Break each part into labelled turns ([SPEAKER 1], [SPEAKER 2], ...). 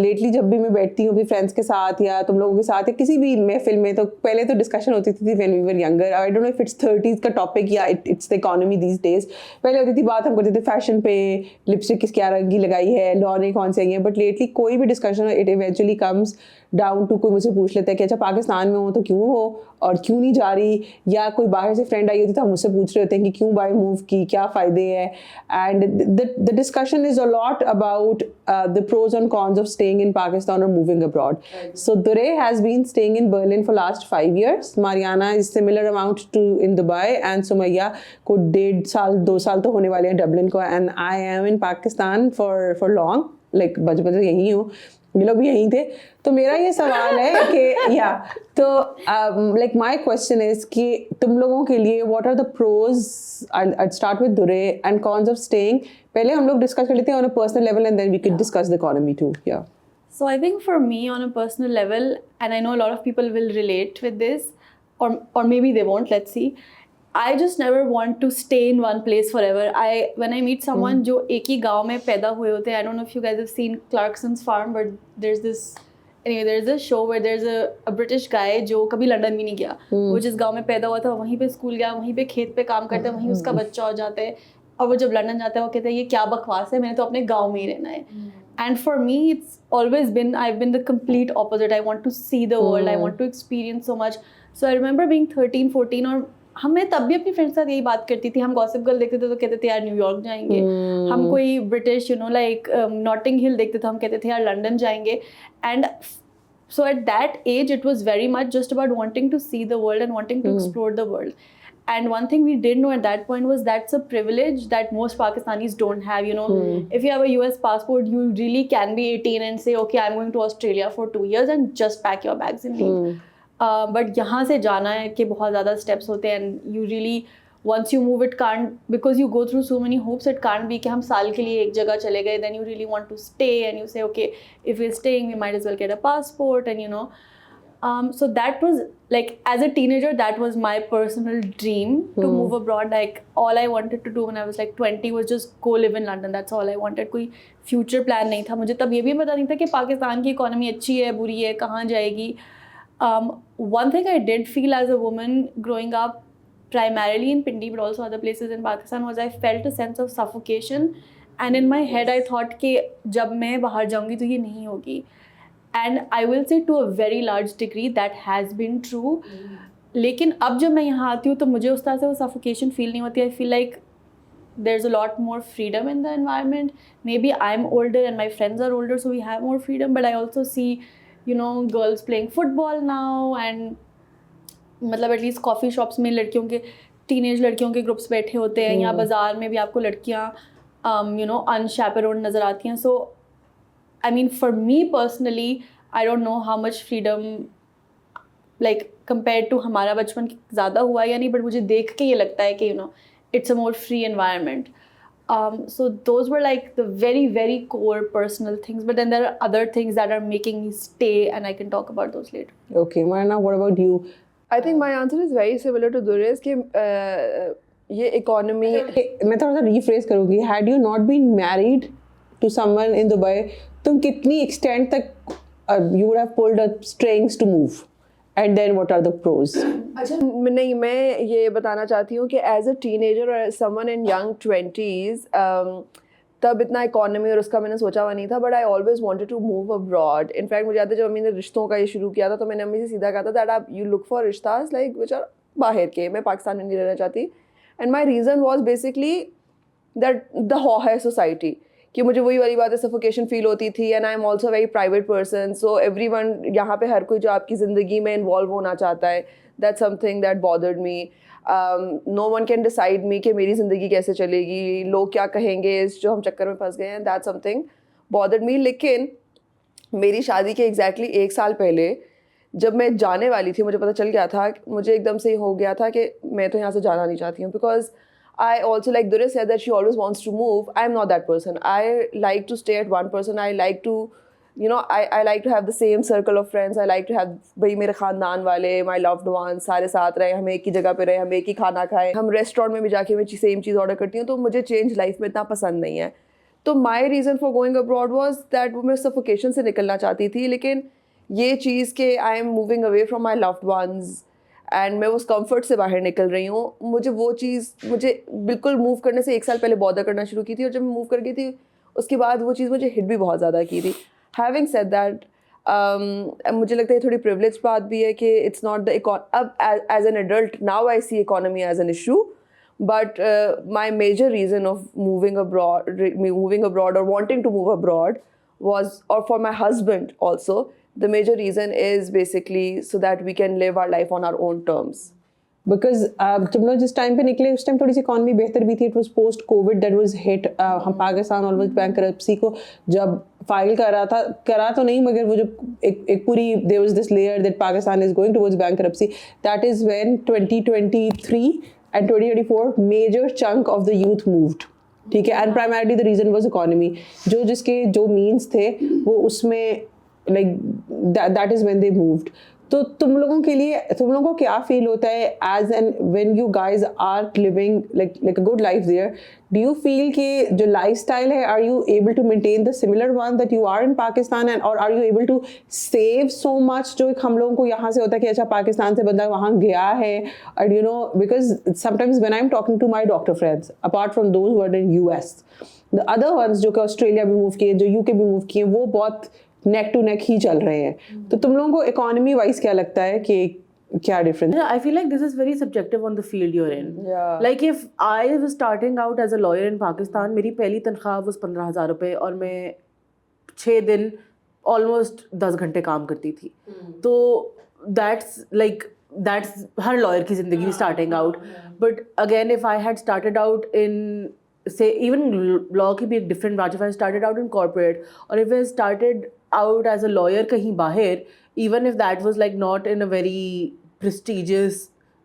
[SPEAKER 1] Lately जब भी मैं बैठती हूँ अपनी फ्रेंड्स के साथ या तुम लोगों के साथ या किसी भी महफिल में, तो पहले तो डिस्कशन होती थी when we were younger, I don't know if it's 30s का टॉपिक या it's the economy these days. पहले होती थी बात, हम करते थे फैशन पे, लिपस्टिक किस क्या रंग की लगाई है, लॉने कौन से आई है, बट लेटली कोई भी discussion it eventually comes down to, कोई मुझसे पूछ लेता है कि अच्छा पाकिस्तान में हो तो क्यों हो और क्यों नहीं जा रही, या कोई बाहर से फ्रेंड आई होती तो हम मुझसे पूछ रहे होते हैं कि क्यों बाय मूव की, क्या फ़ायदे हैं। And the discussion is a lot about the pros and cons of staying in Pakistan or moving abroad. So Dure has been staying in Berlin for last 5 years. Mariana is similar amount to in Dubai, and Sumaya को 1.5 साल 2 साल तो होने वाले हैं Dublin को, and I am in Pakistan for long, like बचपन से यहीं हूँ, ये लोग भी यहीं थे। तो मेरा ये सवाल है कि या तो लाइक माय क्वेश्चन इज कि तुम लोगों के लिए what are the pros, I start with दुरे, एंड कॉन्स ऑफ स्टेइंग। पहले हम लोग डिस्कस कर लेते हैं on a personal level and then we can discuss the economy too. या
[SPEAKER 2] So I think for me on a personal level, and I know a lot of people will relate with this, or maybe they won't, let's see. I just never want to stay in one place forever. When I meet someone जो एक ही गांव में पैदा हुए होते हैं, I don't know if you guys have seen Clarkson's Farm, but there's a show where there's a British guy जो कभी लंदन भी नहीं गया, वो जिस गांव में पैदा हुआ था वहीं पे स्कूल गया, वहीं पे खेत पे काम करता है, वहीं उसका बच्चा हो जाता है, और वो जब लंदन जाता है वो कहता है ये क्या बकवास है, मैंने तो अपने गाँव में ही रहना है। And for me, it's always been, I've been the complete opposite. I want to see the world. I want to experience so much. So I remember being 13, 14, और मैं तब भी अपनी फ्रेंड्स के साथ यही बात करती थी। हम गॉसिप गर्ल देखते थे तो कहते थे यार न्यूयॉर्क जाएंगे, हम कोई ब्रिटिश लाइक नॉटिंग हिल देखते थे, हम कहते थे यार लंदन जाएंगे। And so at that age it was very much just about wanting to see the world and wanting to explore the world. And one thing we did know at that point was that's a privilege that most Pakistanis don't have. If you have a US passport, you really can be 18 and say, okay, I'm going to Australia for 2 years and just pack your bags and leave. But यहाँ से जाना है कि बहुत ज़्यादा steps होते हैं, and you really, once you move, it can't, because you go through so many hoops, it can't be कि हम साल के लिए एक जगह चले गए, then you really want to stay and you say, okay, if we're staying, we might as well get a passport, and so that was like, as a teenager, that was my personal dream to move abroad. Like all I wanted to do when I was like 20 was just go live in London. That's all I wanted. कोई future plan नहीं था मुझे। तब ये भी पता नहीं था कि पाकिस्तान की इकोनॉमी अच्छी है बुरी है, कहाँ जाएगी। One thing I did feel as a woman growing up, primarily in Pindi but also other places in Pakistan, was I felt a sense of suffocation, and in my head I thought कि जब मैं बाहर जाऊँगी तो ये नहीं होगी। And I will say to a very large degree that has been true. लेकिन अब जब मैं यहाँ आती हूँ तो मुझे उस तरह से वो suffocation feel नहीं होती। I feel like there's a lot more freedom in the environment. Maybe I'm older and my friends are older, so we have more freedom. But I also see, girls playing football now, and मतलब at least coffee shops में लड़कियों के, teenage लड़कियों के groups बैठे होते हैं, या बाज़ार में भी आपको लड़कियाँ unchaperoned नज़र आती हैं। So I mean, for me personally, I don't know how much freedom, like compared to हमारा बचपन ज़्यादा हुआ या नहीं, but मुझे देख के ये लगता है कि it's a more free environment. So those were like the very, very core personal things. But then there are other things that are making me stay, and I can talk about those later.
[SPEAKER 1] Okay, Marna, what about you?
[SPEAKER 3] I think my answer is very similar to Dure's कि ये economy,
[SPEAKER 1] मैं थोड़ा सा rephrase करूँगी. Had you not been married to someone in Dubai, तुम कितनी extent तक you would have pulled the strings to move? And then what are the pros?
[SPEAKER 3] अच्छा नहीं, मैं ये बताना चाहती हूँ कि as a teenager or someone in young 20s, तब इतना इकोनॉमी और उसका मैंने सोचा हुआ नहीं था, but I always wanted to move abroad. In fact मुझे याद है जब अम्मी ने रिश्तों का ये शुरू किया था तो मैंने अम्मी से सीधा कहा था दैट आप यू लुक फॉर रिश्तास लाइक विच आर बाहर के, मैं पाकिस्तान में नहीं रहना चाहती। And my reason was basically that the है सोसाइटी, कि मुझे वही वाली बात है, सफोकेशन फील होती थी। And I am also very private person, so every one, यहाँ पे हर कोई जो आपकी ज़िंदगी में इन्वॉल्व होना चाहता है, that something that bothered me. No one can decide me कि मेरी ज़िंदगी कैसे चलेगी, लोग क्या कहेंगे, इस जो हम चक्कर में फंस गए हैं, दैट समथिंग बॉदर्ड मी। लेकिन मेरी शादी के एग्जैक्टली 1 साल पहले जब मैं जाने वाली थी, मुझे पता चल गया था, मुझे एकदम से हो गया था कि मैं तो यहाँ से जाना नहीं चाहती हूँ। Because I also, like Dure said, that she always wants to move. I'm not that person. I like to stay at one person. I like to, I like to have the same circle of friends. I like to have भाई मेरे ख़ानदान वाले, my loved ones सारे साथ रहे, हम एक ही जगह पे रहे, हम एक ही खाना खाएं, हम रेस्टोरेंट में भी जाके मैं सेम चीज़ ऑर्डर करती हूँ। तो मुझे चेंज लाइफ में इतना पसंद नहीं है। तो my reason for going abroad was that वो मैं सफोकेशन से निकलना चाहती थी, लेकिन ये चीज़ के I am moving away from my loved ones and मैं उस कंफर्ट से बाहर निकल रही हूँ, मुझे वो चीज़ मुझे बिल्कुल मूव करने से 1 साल पहले बॉदर करना शुरू की थी, और जब मैं मूव कर गई थी उसके बाद वो चीज़ मुझे हिट भी बहुत ज़्यादा की थी. हैविंग सेड दैट मुझे लगता है थोड़ी प्रिविलेज बात भी है कि इट्स नॉट द अब as an adult now I see economy as an issue, but my major reason of moving abroad or wanting to move abroad was, or for my husband also, the major reason is basically so that we can live our life on our own terms.
[SPEAKER 1] Because जब लोग जिस time पे निकले उस time थोड़ी सी economy बेहतर भी थी. It was post Covid that was hit. हम पाकिस्तान ऑलमोस्ट बैंकरप्सी को जब फाइल करा तो नहीं, मगर वो जब एक पूरी there was this layer that Pakistan is going towards bankruptcy. That is when 2023 and 2024 major chunk of the youth moved. ठीक है, and primarily the reason was economy. जिसके जो means थे वो उसमें like that is when they moved. तो तुम लोगों को क्या फील होता है as an when you guys are living like a good life there? Do you feel कि जो लाइफस्टाइल है, are you able to maintain the similar one that you are in Pakistan, and और are you able to save so much जो एक हम लोगों को यहाँ से होता है कि अच्छा पाकिस्तान से बंदा वहाँ गया है, और you know because sometimes when I am talking to my doctor friends apart from those who are in US, the other ones जो कि ऑस्ट्रेलिया भी मूव किए, जो UK भी मूव किए, वो बहुत नेक टू नेक ही चल रहे हैं. तो तुम लोगों को इकोनॉमी वाइज क्या लगता है कि क्या difference?
[SPEAKER 4] Yeah, I feel like this is very subjective on the field you're in.
[SPEAKER 3] Yeah.
[SPEAKER 4] Like if I was starting out as a lawyer in Pakistan, मेरी पहली तनख्वाह was 15,000 रुपए और मैं 6 दिन almost 10 घंटे काम करती थी. तो that's हर lawyer की ज़िंदगी starting out. But again, if I had started out in say even law की भी एक different branch, if I started out in corporate or if I started out as a lawyer कहीं बाहर, even if that was like not in a very prestigious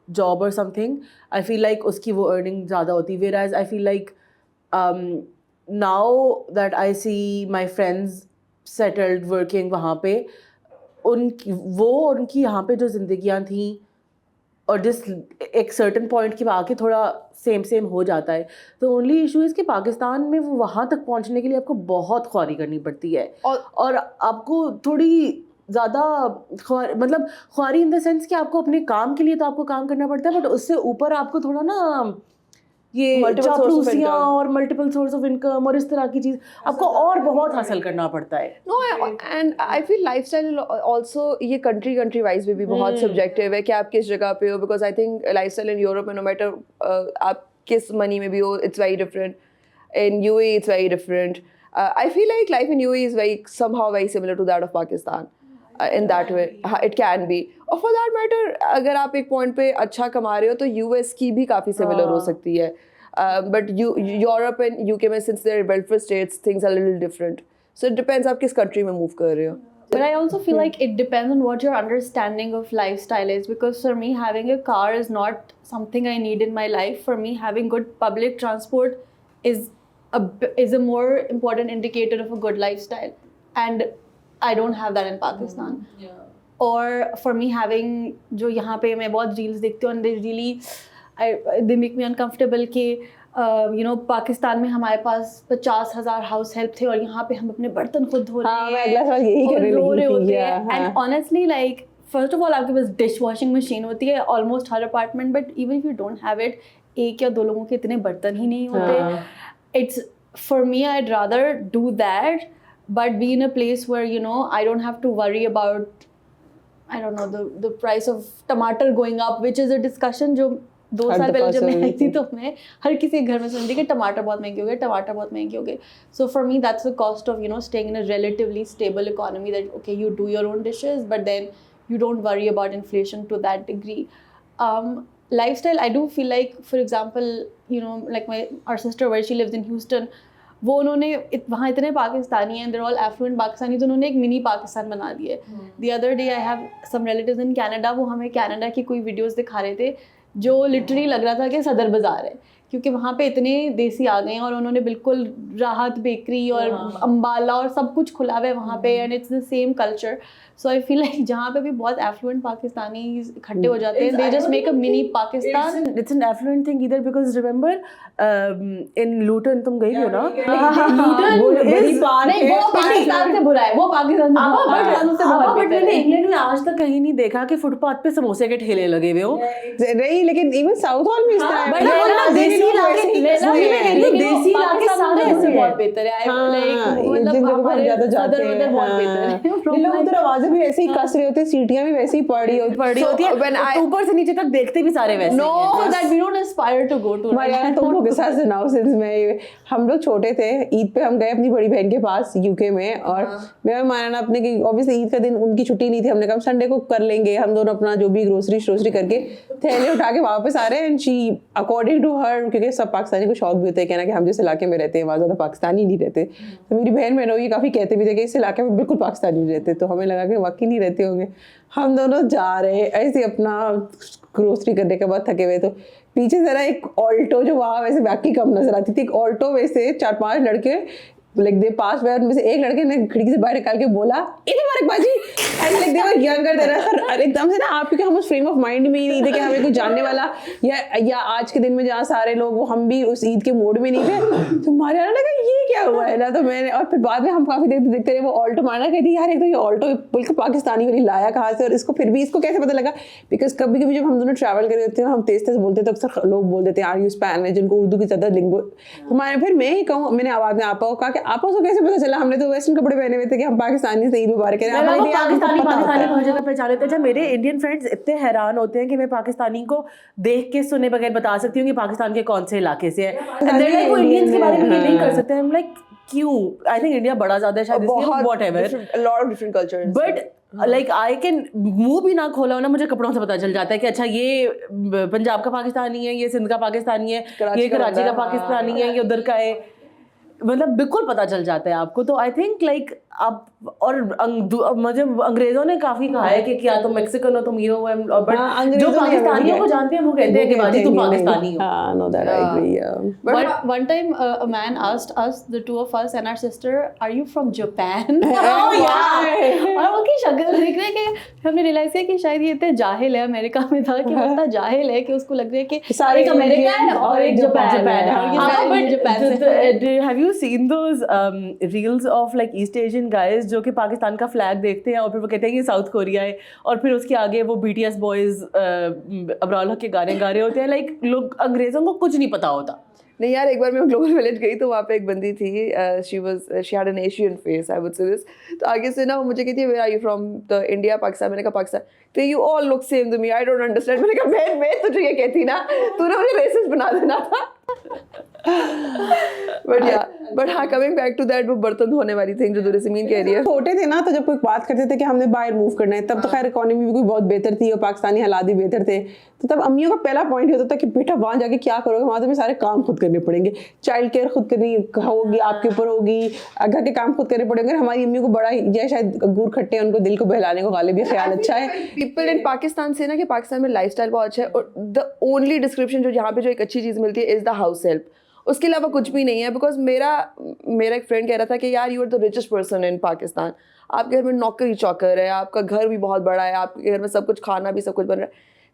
[SPEAKER 4] job or something, I feel like उसकी वो earning ज़्यादा होती. Whereas I feel like now that I see my friends settled working वहाँ पे, उनकी यहाँ पे जो ज़िंदगियाँ थी और जिस एक सर्टन पॉइंट की आके थोड़ा सेम हो जाता है. तो ओनली इशू इज़ कि पाकिस्तान में वो वहाँ तक पहुँचने के लिए आपको बहुत ख्वारी करनी पड़ती है, और आपको थोड़ी ज़्यादा मतलब ख्वारी इन द सेंस कि आपको अपने काम के लिए तो आपको काम करना पड़ता है, बट उससे ऊपर आपको थोड़ा ना ये चापलूसियाँ और मल्टीपल सोर्स ऑफ इनकम और इस तरह की चीज़ आपको और बहुत हासिल करना पड़ता है.
[SPEAKER 3] No, and I feel lifestyle also ये country wise भी बहुत subjective है कि आप किस जगह पे हो, because I think lifestyle in Europe में no matter आप किस money में भी हो, it's very different. In UAE it's very different. I feel like life in UAE is somehow very similar to that of Pakistan. In that way, it can be. और for that matter, अगर आप एक point पे अच्छा कमा रहे हो तो US की भी काफ़ी similar हो सकती है. But Europe and UK में since they're welfare states, things are a little different. So it depends आप किस country में move कर रहे हो.
[SPEAKER 2] But I also feel like it depends on what your understanding of lifestyle is, because for me having a car is not something I need in my life. For me having good public transport is a more important indicator of a good lifestyle, and I don't have that in Pakistan. Or for me having जो यहाँ पे मैं बहुत reels देखती हूँ and they make me uncomfortable कि you know Pakistan में हमारे पास 50,000 हाउस हेल्प थे और यहाँ पे हम अपने बर्तन खुद धो रहे हैं और रो रहे होते हैं. And honestly like first of all आपके पास डिश वॉशिंग मशीन होती है almost her apartment, but even if you don't have it, 1 या 2 लोगों के इतने बर्तन ही नहीं होते. It's for me I'd rather do that but be in a place where you know I don't have to worry about I don't know the price of tomato going up, which is a discussion जो 2 साल पहले जब मैं आई थी तो मैं हर किसी घर में सुनती कि टमाटर बहुत महंगे हो गए. So for me that's the cost of you know staying in a relatively stable economy, that okay you do your own dishes but then you don't worry about inflation to that degree. Lifestyle I do feel like for example you know like our sister where she lives in Houston, वो उन्होंने वहाँ इतने पाकिस्तानी हैं, they're all affluent Pakistani, तो उन्होंने एक mini Pakistan बना दिया है. The other day I have some relatives in Canada, वो हमें कनाडा की कोई वीडियोस दिखा रहे थे जो लिटरली लग रहा था कि सदर बाज़ार है, क्योंकि वहाँ पे इतने देसी आ गए हैं और उन्होंने बिल्कुल राहत बेकरी और अम्बाला और सब कुछ खुला हुआ है वहाँ पे, and it's the same culture. So I feel like जहाँ पे भी बहुत एफ्लुएंट पाकिस्तानी इकट्ठे हो जाते हैं, they just make a mini Pakistan.
[SPEAKER 4] It's an affluent thing either because remember in Luton तुम गई हो ना?
[SPEAKER 2] Luton
[SPEAKER 1] बड़ी
[SPEAKER 2] is
[SPEAKER 1] पार्क
[SPEAKER 2] नहीं, वो पाकिस्तान से बुरा है, वो पाकिस्तान से बहुत
[SPEAKER 4] बट
[SPEAKER 2] बेहतर
[SPEAKER 4] मैंने
[SPEAKER 2] है.
[SPEAKER 4] इंग्लैंड में आज तक कहीं नहीं देखा कि फुटपाथ पे समोसे के ठेले लगे हुए हो.
[SPEAKER 1] नहीं, लेकिन इवन साउथ हॉल में इस तरह है.
[SPEAKER 2] बट
[SPEAKER 1] मतलब
[SPEAKER 2] लेना
[SPEAKER 1] वहाँ
[SPEAKER 2] देसी
[SPEAKER 1] लोग
[SPEAKER 2] इलाके,
[SPEAKER 1] वैसे ही
[SPEAKER 2] लेना
[SPEAKER 1] कसम
[SPEAKER 2] भी
[SPEAKER 1] है.
[SPEAKER 2] है, लेकिन
[SPEAKER 4] देसी
[SPEAKER 2] वो
[SPEAKER 4] इलाके
[SPEAKER 2] पाकिस्तान
[SPEAKER 4] सारे
[SPEAKER 2] में
[SPEAKER 4] ऐसे
[SPEAKER 2] बहुत
[SPEAKER 4] हैं.
[SPEAKER 2] बेहतर है.
[SPEAKER 1] हाँ,
[SPEAKER 2] मतलब
[SPEAKER 1] जिन जगहों पर
[SPEAKER 2] हमारे
[SPEAKER 1] ज्यादा जाते
[SPEAKER 2] सदर
[SPEAKER 1] हैं,
[SPEAKER 2] उधर बहुत
[SPEAKER 1] हाँ.
[SPEAKER 2] बेहतर है.
[SPEAKER 1] ये लोग उधर आवाजें भी ऐसे ही कस रहे होते हैं, सीटियां भी वैसे ही पड़ी होती है.
[SPEAKER 3] when I-
[SPEAKER 4] ऊपर से नीचे तक देखते भी सारे वैसे
[SPEAKER 2] No,
[SPEAKER 4] ही हैं.
[SPEAKER 2] that we don't aspire to go to.
[SPEAKER 1] mariana तुम लोग के साथ सुनाओ. सिंस मैं हम लोग छोटे थे, ईद पे हम गए अपनी बड़ी बहन के पास यूके में, और मैं और mariana अपने की ऑब्वियसली ईद का दिन उनकी छुट्टी नहीं थी. हमने कहा संडे को कर लेंगे हम दोनों अपना जो भी ग्रोसरी करके थैले उठा के वापस आ रहे हैं. And she according to her, क्योंकि सब पाकिस्तानी को शौक भी होता है कहना कि हम जिस इलाके में रहते हैं वहाँ ज़्यादा पाकिस्तानी नहीं रहते. तो मेरी बहन बहनों ये काफ़ी कहते भी थे कि इस इलाके में बिल्कुल पाकिस्तानी नहीं रहते. तो हमें लगा कि वाकई नहीं रहते होंगे. हम दोनों जा रहे हैं ऐसे अपना ग्रोसरी करने के बाद थके हुए, तो पीछे जरा एक ऑल्टो जो वहाँ वैसे बाकी कम नजर आती थी, एक ऑल्टो में से 4-5 लड़के लाइक दे पास में, उनमें से एक लड़के ने खिड़की से बाहर निकाल के बोला ईद मुबारक बाजी, and like they were younger than us. और एकदम से ना आप, क्योंकि हम उस फ्रेम ऑफ माइंड में ही नहीं थे कि हमें कुछ जानने वाला या आज के दिन में जहाँ सारे लोग, वो हम भी उस ईद के मूड में नहीं थे. तो हमारे यहाँ लगा ये क्या हुआ है ना. तो मैंने, और फिर बाद में हम काफी देखते रहे वो ऑल्टो. माना कहती यार एक तो ये ऑल्टो बिल्कुल पाकिस्तानी वाली लाया कहाँ से, और इसको फिर भी इसको कैसे पता लगा. बिकॉज कभी कभी जब हम दोनों ट्रैवल कर रहे होते हैं हम तेज बोलते तो अक्सर लोग बोल देते हैं आर यू स्पैनिश, जिनको उर्दू की ज्यादा लिंगो. तो फिर मैं ही कहूँ, मैंने आवाज में आपा को कहा कि आपा को कैसे पता चला. हमने तो वेस्टर्न कपड़े पहने हुए थे कि हम पाकिस्तानी से ईद मुबारक कह रहे हैं.
[SPEAKER 4] पाकिस्तानी हर जगह पहचाने. अच्छा, मेरे इंडियन फ्रेंड्स इतने हैरान होते हैं कि मैं पाकिस्तानी को देख के सुने बगैर बता सकती हूँ कि पाकिस्तान के कौन से इलाके से है. वो इंडियंस के बारे में नहीं कर सकते. हम लाइक क्यों? आई थिंक इंडिया बड़ा ज्यादा है शायद, whatever,
[SPEAKER 3] a lot of different cultures.
[SPEAKER 4] But like I can मुंह भी ना खोला हो ना, मुझे कपड़ों से पता चल जाता है कि अच्छा ये पंजाब का पाकिस्तानी है, ये सिंध का पाकिस्तानी है, ये कराची का पाकिस्तानी है, ये उधर का है. मतलब बिल्कुल पता चल जाता है आपको. तो आई थिंक लाइक आप, और मुझे अंग्रेजों ने काफी कहा है कि क्या तुम मैक्सिकन हो, तुम ये हो, बट जो पाकिस्तानियों को जानते हैं वो कहते हैं कि बाजी तुम पाकिस्तानी हो.
[SPEAKER 1] हाँ, no, that I agree, yeah.
[SPEAKER 2] But one time a man asked us, the two of us and our sister, are you from Japan?
[SPEAKER 4] Oh yeah.
[SPEAKER 2] और उनकी शक्ल देख रहे कि हमने रियलाइज किया कि शायद ये इतने जाहिल है, अमेरिका में था कि वो इतना जाहिल है कि उसको लग रहा है कि
[SPEAKER 1] सारे
[SPEAKER 2] एक अमेरिका है और एक जापान है, और ये सारे जापान से.
[SPEAKER 4] Have you seen those reels of like East Asian guys जो कि पाकिस्तान का फ्लैग देखते हैं और फिर वो कहते हैं कि साउथ कोरिया है, और फिर उसके आगे वो BTS बॉयज अबराल हक के गाने गा रहे होते हैं. लाइक लोग, अंग्रेजों को कुछ नहीं पता होता.
[SPEAKER 3] नहीं यार, एक बार मैं ग्लोबल विलेज गई तो वहाँ पे एक बंदी थी, she had an Asian face, I would say this. तो आगे से ना वो मुझे कहती है where are you from? तो इंडिया, पाकिस्तान. मैंने कहा पाकिस्तान. तो you all look same to me, I don't understand. मैंने कहा बहन मैं तुझे ये कहती ना, तूने मुझे रेसिस्ट बना देना था. बट हाँ, कमिंग बैक टू दैट, वो बर्तन धोने वाली थिंग जो दुरसमीन कह रही है.
[SPEAKER 1] छोटे थे ना, तो जब कोई बात करते थे कि हमने बाहर मूव करना है, तब तो खैर इकोनॉमी भी कोई बहुत बेहतर थी और पाकिस्तानी हालात भी बेहतर थे. तो तब अम्मियों का पहला पॉइंट होता था कि बेटा वहाँ जाके क्या करोगे, वहाँ तुम्हें सारे काम खुद करने पड़ेंगे, चाइल्ड केयर खुद करनी होगी, आपके ऊपर होगी, घर के काम खुद करने पड़ेंगे. हमारी अम्मियों को बड़ा या शायद गुड़ खट्टे, उनको दिल को बहलाने को गालिब ये ख्याल अच्छा है.
[SPEAKER 3] पीपल इन पाकिस्तान से ना कि पाकिस्तान में लाइफस्टाइल बहुत अच्छा है, और द ओनली डिस्क्रिप्शन जो यहाँ पे जो एक अच्छी चीज़ मिलती है इज़ द हाउस हेल्प. उसके अलावा कुछ भी नहीं है. बिकॉज मेरा एक फ्रेंड कह रहा था कि यार you are the richest person in Pakistan. आपके घर में नौकरी चौकर है, आपका घर भी बहुत बड़ा है, आपके घर में सब कुछ, खाना भी सब कुछ बन रहा है.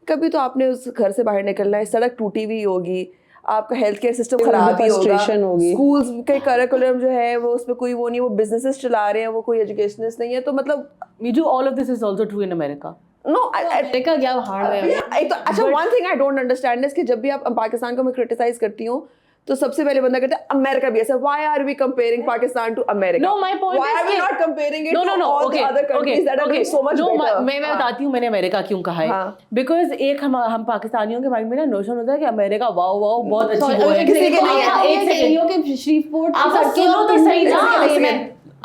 [SPEAKER 3] कभी तो आपने उस घर से बाहर निकलना है, सड़क टूटी हुई होगी, आपका हेल्थ केयर सिस्टम खराब भी होगा, स्कूल्स के करिकुलम जो है वो उसमें कोई वो नहीं, वो बिजनेसेस चला रहे हैं, वो कोई एजुकेशनिस्ट नहीं है. तो मतलब
[SPEAKER 4] मीजू, all of this is also true in America.
[SPEAKER 3] No,
[SPEAKER 2] America क्या हार्ड है.
[SPEAKER 3] तो अच्छा, one thing I don't understand is कि जब भी आप पाकिस्तान को मैं क्रिटिसाइज करती हूँ तो सबसे पहले बंदा कहता है अमेरिका भी ऐसा. Why are we comparing Pakistan to America?
[SPEAKER 4] No, my point
[SPEAKER 3] Why
[SPEAKER 4] is
[SPEAKER 3] are we
[SPEAKER 4] कि-
[SPEAKER 3] not comparing it
[SPEAKER 4] No,
[SPEAKER 3] to
[SPEAKER 4] no, no.
[SPEAKER 3] all
[SPEAKER 4] Okay,
[SPEAKER 3] the other countries that are doing so much
[SPEAKER 4] No,
[SPEAKER 3] better?
[SPEAKER 4] मैं बताती हूँ मैंने America क्यों कहा है.
[SPEAKER 3] हाँ.
[SPEAKER 4] Because एक हम पाकिस्तानियों के माइंड में ना नोशन होता है कि अमेरिका वाओ वाओ बहुत अच्छी वो है.
[SPEAKER 3] किसी के नहीं है.
[SPEAKER 2] एक सेकंड के श्रीफोर्ट
[SPEAKER 4] आप सुनो तो सही ना.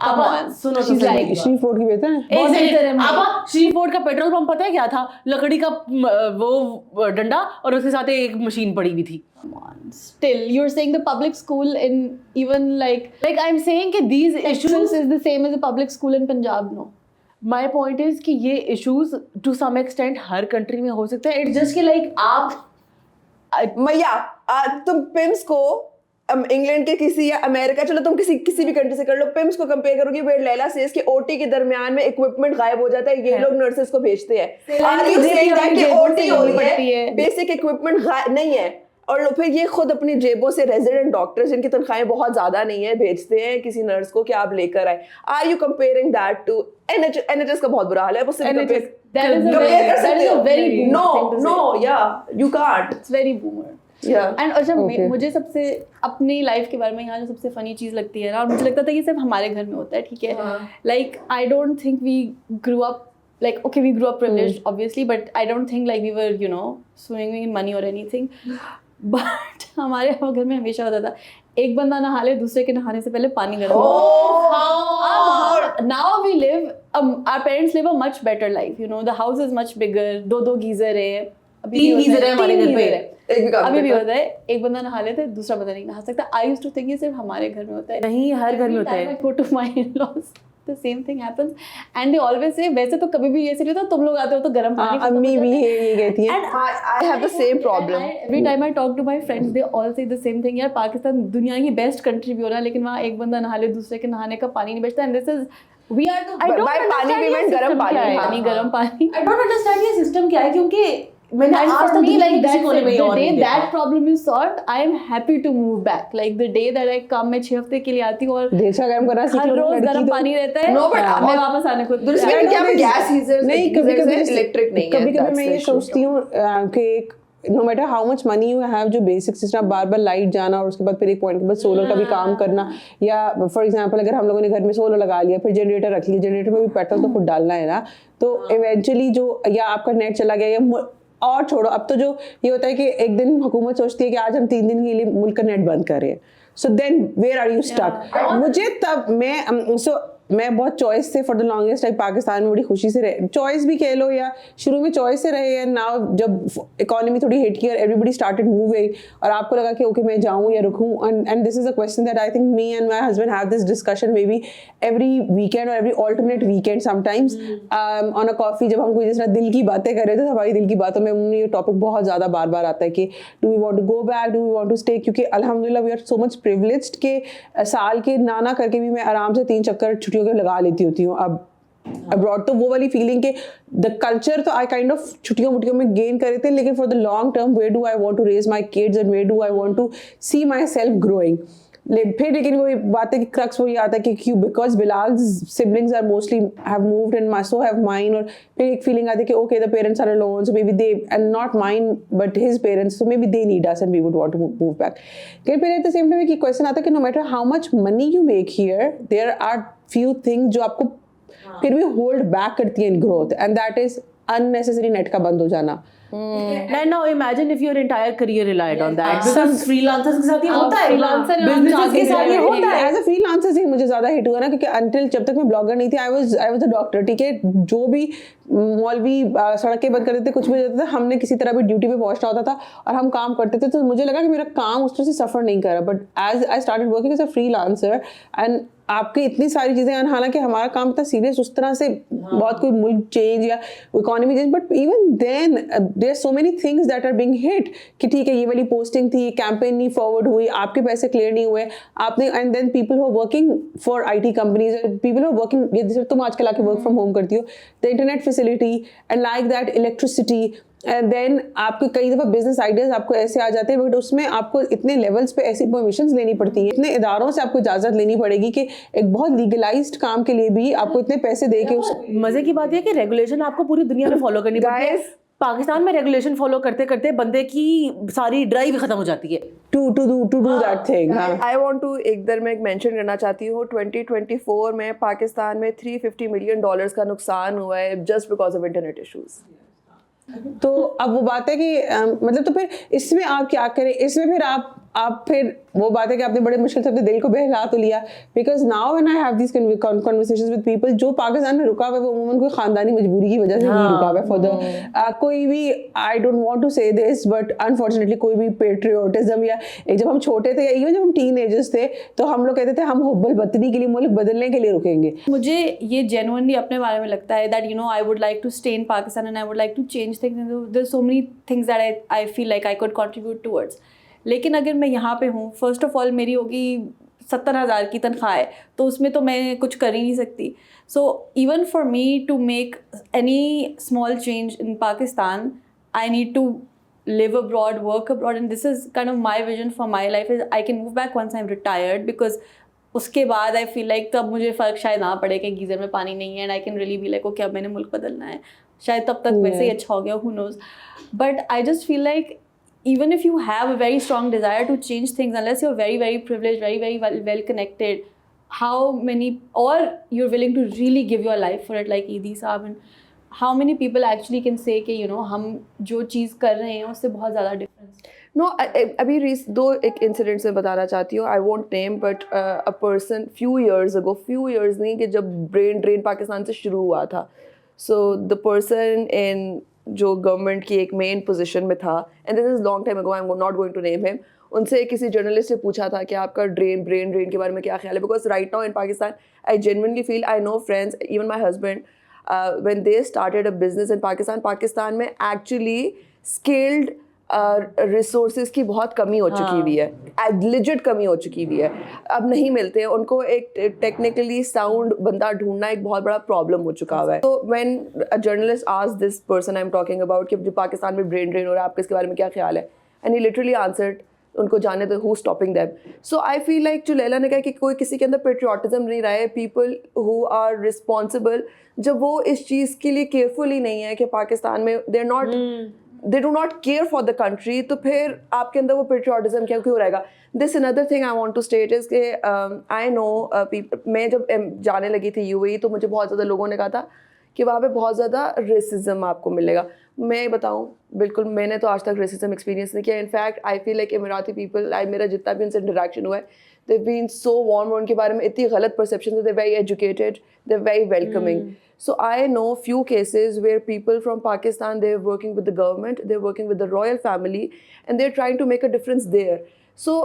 [SPEAKER 2] Come on.
[SPEAKER 4] आप सुनो तो
[SPEAKER 2] She's
[SPEAKER 4] सही.
[SPEAKER 2] like-
[SPEAKER 1] श्री फोर्ड की बेहतर है.
[SPEAKER 4] एक सेकंड. आप श्रीफोर्ट का पेट्रोल पंप पता है क्या था? लकड़ी का वो डंडा और उसके साथ एक मशीन पड़ी हुई थी.
[SPEAKER 2] Still, you're saying the public school in even like I'm saying कि these issues is the same as a public school in Punjab, no?
[SPEAKER 4] My point is कि ये issues to some extent her country में हो सकते हैं. It's just कि like
[SPEAKER 3] मैया तुम पिम्स को इंग्लैंड के किसी या अमेरिका, चलो तुम किसी भी कंट्री से कर लो, पिम्स को कंपेयर करोगे, वे लैला सेज के ओटी के दरमियान में इक्विपमेंट गायब हो जाता है, ये लोग नर्सेस को भेजते हैं। आर यू सेइंग दैट कि ओटी हो रही है, बेसिक इक्विपमेंट नहीं है, और फिर ये खुद अपनी जेबों से रेजिडेंट डॉक्टर्स जिनकी तनख्वाहें बहुत ज्यादा नहीं है भेजते हैं किसी नर्स को कि आप लेकर आए। Are you comparing that to NHS का बहुत बुरा हाल है, उससे कंपेयर कर सकते हो? नो या you can't,
[SPEAKER 2] it's very boomer. And और जब मुझे सबसे अपनी लाइफ के बारे में यहाँ जो सबसे फनी चीज़ लगती है ना, और मुझे लगता था कि सिर्फ हमारे घर में होता है, ठीक है, like I don't think we grew up like okay we grew up privileged obviously, but I don't think like we were you know swimming in money or anything, but हमारे घर में हमेशा होता था एक बंदा नहा ले दूसरे के नहाने से पहले पानी गर्म now we live our parents live a much better life, you know, the house is much bigger, दो गीजर है,
[SPEAKER 4] 3 गीजर है हमारे घर पे,
[SPEAKER 2] अभी भी होता है, एक बंदा नहा लेता है दूसरा बंदा नहीं नहा सकता। आई यूज्ड टू थिंक ये सिर्फ हमारे घर में होता है,
[SPEAKER 4] नहीं हर घर में होता है।
[SPEAKER 2] Go to my in-laws the same thing happens and they always say वैसे तो कभी भी ऐसे नहीं होता, तुम लोग आते हो तो गर्म पानी
[SPEAKER 1] अम्मी भी ये कहती हैं,
[SPEAKER 2] and
[SPEAKER 3] I have the same problem.
[SPEAKER 2] every time I talk to my friends they all say the same thing, यार पाकिस्तान दुनिया की बेस्ट कंट्री भी हो रहा है लेकिन वहाँ एक बंदा नहा ले दूसरे के नहाने का पानी नहीं बचता, and this is we are the I don't
[SPEAKER 3] पानी भी में गर्म पानी,
[SPEAKER 2] गर्म पानी
[SPEAKER 4] I don't understand ये सिस्टम क्या है, क्योंकि मैंने आज तक दुनिया के किसी कोने में ये और नहीं देखा।
[SPEAKER 2] that problem is solved, I am happy to move back, like the day that I come, मैं 6 हफ्ते के लिए आती हूँ और
[SPEAKER 1] देशा गर्म करना सीख
[SPEAKER 2] हर
[SPEAKER 1] लो,
[SPEAKER 2] रोज
[SPEAKER 1] लड़की
[SPEAKER 2] गर्म
[SPEAKER 1] तो-
[SPEAKER 2] पानी रहता है,
[SPEAKER 3] No, but
[SPEAKER 2] मैं वापस आने को
[SPEAKER 3] दूसरी क्या मैं गैस हीटर्स
[SPEAKER 1] नहीं, कभी-कभी
[SPEAKER 3] इलेक्ट्रिक नहीं है,
[SPEAKER 1] कभी-कभी मैं ये सोचती हूँ कि एक no matter how much money you have, जो बेसिक सिस्टम बार बार लाइट जाना और उसके बाद फिर एक पॉइंट के बाद सोलर का भी काम करना, या फॉर एग्जांपल अगर हम लोगों ने घर में सोलर लगा लिया फिर जनरेटर रख लिया, जनरेटर में भी पेट्रोल तो खुद डालना है ना, तो इवेंचुअली जो या आपका नेट चला गया या और छोड़ो, अब तो जो ये होता है कि एक दिन हुकूमत सोचती है कि आज हम 3 दिन के लिए मुल्क का नेट बंद करें, so then where are you stuck. मुझे तब मैं बहुत चॉइस से for the longest time Pakistan में बड़ी खुशी से रहे, चॉइस भी कह लो या शुरू में चॉइस से रहे, एंड नाउ जब इकोनॉमी थोड़ी हिट की और एवरीबडी स्टार्टेड मूविंग और आपको लगा कि ओके मैं जाऊँ या रुकूँ, and this is a question that I think me and my husband have this discussion maybe every weekend और every alternate weekend sometimes on a coffee, जब हम कोई जिस तरह दिल की बातें कर रहे थे, हमारी दिल की बातों में ये टॉपिक बहुत ज़्यादा बार बार आता है कि do we want to go back, do we want to stay, क्योंकि अल्हम्दुलिल्लाह we are so much privileged के साल के ना करके भी मैं आराम से 3 चक्कर छुट्टियों के लगा लेती होती हूँ अब अब्रॉड, तो वो वाली फीलिंग के द कल्चर तो आई काइंड ऑफ छुट्टियों में गेन करे थे, लेकिन for the long term where do I want to raise my kids and where do I want to see myself growing. फिर लेकिन वही बात है कि क्रक्स वही आता है कि क्यों, because Bilal siblings are mostly have moved and so have mine, और फिर एक फीलिंग आती है कि okay the parents are alone, so maybe they and not mine but his parents, so maybe they need us and we would want to move back. लेकिन फिर at the same time एक question आता है कि no matter how much money you make here, there are few things जो आपको फिर भी होल्ड बैक करती है in growth, and that is unnecessary net का बंद हो जाना।
[SPEAKER 4] And now imagine if your entire career relied on that. Because freelancers के साथ ये होता है, businesses के साथ ये होता है।
[SPEAKER 1] एज अ फ्रीलांसर से मुझे ज्यादा हिट हुआ ना, क्योंकि अंटिल जब तक मैं ब्लॉगर नहीं थी आई वाज अ डॉक्टर, ठीक है, जो भी मौलवी सड़कें बंद कर देते, कुछ भी देते थे, हमने किसी तरह भी ड्यूटी पे पहुंचना होता था और हम काम करते थे, तो मुझे लगा कि मेरा काम उस तरह से सफर नहीं कर रहा, but as I started working as a freelancer and आपकी इतनी सारी चीज़ें, हालांकि हमारा काम इतना सीरियस उस तरह से बहुत कोई मुल्क चेंज या economy change, but even then there are so many things that are being hit कि ठीक है ये वाली पोस्टिंग थी, कैंपेन नहीं फॉरवर्ड हुई, आपके पैसे क्लियर नहीं हुए आपने, and then people who are working for IT companies, people who are working, जैसे तुम आजकल आके वर्क फ्रॉम होम करती हो, the internet facility and like that electricity, and then आपके कई दफ़ा बिजनेस आइडियाज आपको ऐसे आ जाते हैं, बट उसमें आपको इतने लेवल्स पे ऐसी परमिशंस लेनी पड़ती हैं, इतने इदारों से आपको इजाज़त लेनी पड़ेगी कि एक बहुत लीगलाइज्ड काम के लिए भी आपको इतने पैसे दे के
[SPEAKER 4] मजे की बात यह कि रेगुलेशन आपको पूरी दुनिया में फॉलो करनी पड़ती है। पाकिस्तान में रेगुलेशन फॉलो करते करते बंदे की सारी ड्राइव खत्म हो जाती है
[SPEAKER 1] to do that thing.
[SPEAKER 3] I want to इधर मैं एक मेंशन करना चाहती हूँ, 2024 में पाकिस्तान में $350 मिलियन का नुकसान हुआ है just because of internet issues.
[SPEAKER 1] तो अब वो बात है कि मतलब तो फिर इसमें आप क्या करें, इसमें फिर आप आप फिर वो बात है कि आपने बड़े मुश्किल से अपने दिल को बहला तो लिया, because now when I have these conversations with people, जो पाकिस्तान में रुका हुआ है वो अमूमन कोई खानदानी मजबूरी की वजह से नहीं रुका हुआ है फॉर द कोई भी, आई डोंट वांट टू से दिस बट अनफॉर्चुनेटली कोई भी पेट्रियोटिज्म या जब हम छोटे थे या इवन जब हम टीनेजर्स थे तो हम लोग कहते थे हम हुब्बल वतनी के लिए, मुल्क बदलने के लिए रुकेंगे।
[SPEAKER 2] मुझे ये जेन्युइनली अपने बारे में लगता है that I would like to stay in Pakistan and I would like to change things, there so many things that I feel like I could contribute towards. लेकिन अगर मैं यहाँ पे हूँ, फर्स्ट ऑफ ऑल मेरी होगी 70,000 की तनख्वाह है, तो उसमें तो मैं कुछ कर ही नहीं सकती। So even for me to make any small change in Pakistan, I need to live abroad, work abroad, and this is kind of my vision for my life is I can move back once I'm retired, because उसके बाद I feel like तब मुझे फ़र्क शायद ना पड़े कि geyser में पानी नहीं है, and I can really be like okay अब मैंने मुल्क बदलना है, शायद तब तक वैसे ही अच्छा हो गया, who knows. But I just feel like even if you have a very strong desire to change things, unless you're very very privileged, very very well connected, how many, or you're willing to really give your life for it like Eidi Saab, and how many people actually can say कि हम जो चीज़ कर रहे हैं उससे बहुत ज़्यादा difference.
[SPEAKER 3] No अभी दो एक इंसिडेंट से बताना चाहती हूँ, I won't name, but a person few years नहीं कि जब ब्रेन ड्रेन पाकिस्तान से शुरू हुआ था, सो द पर्सन इन जो गवर्नमेंट की एक मेन पोजीशन में था, and this is long time ago, I am not going to name him, उनसे किसी जर्नलिस्ट से पूछा था कि आपका ब्रेन ड्रेन के बारे में क्या ख्याल है, because right now in Pakistan I genuinely feel, I know friends, even my husband, when they started a business in Pakistan में actually skilled resources की बहुत कमी हो चुकी हुई है, legit कमी हो चुकी हुई है, अब नहीं मिलते हैं उनको, एक technically sound बंदा ढूंढना एक बहुत बड़ा problem हो चुका हुआ है। तो when a journalist asked this person I'm talking about कि जो पाकिस्तान में brain drain हो रहा है, आपके इसके बारे में क्या ख्याल है, and he literally answered, उनको जाने दो, who's stopping them. So I feel like जो लैला ने कहा कि कोई किसी के अंदर पेट्रियोटिज्म नहीं रहा है, people who are responsible, जब वो इस चीज़ के लिए केयरफुल ही नहीं है कि पाकिस्तान में they do not care for the country, तो फिर आपके अंदर वो पेट्रियोटिज्म क्यों रहेगा. This another thing I want to state is कि I know मैं जब जाने लगी थी UAE तो मुझे बहुत ज़्यादा लोगों ने कहा था कि वहाँ पे बहुत ज़्यादा रेसिज्म आपको मिलेगा. मैं बताऊँ, बिल्कुल मैंने तो आज तक रेसिज्म एक्सपीरियंस नहीं किया. In fact I feel like Emirati people, मेरा जितना भी उनसे इंटरेक्शन हुआ है, दे बीन सो वार्म, उनके बारे में इतनी गलत परसेप्शन है, they very educated, they very welcoming. So I know few cases where people from Pakistan, they're working with the government, they're working with the royal family, and they're trying to make a difference there. So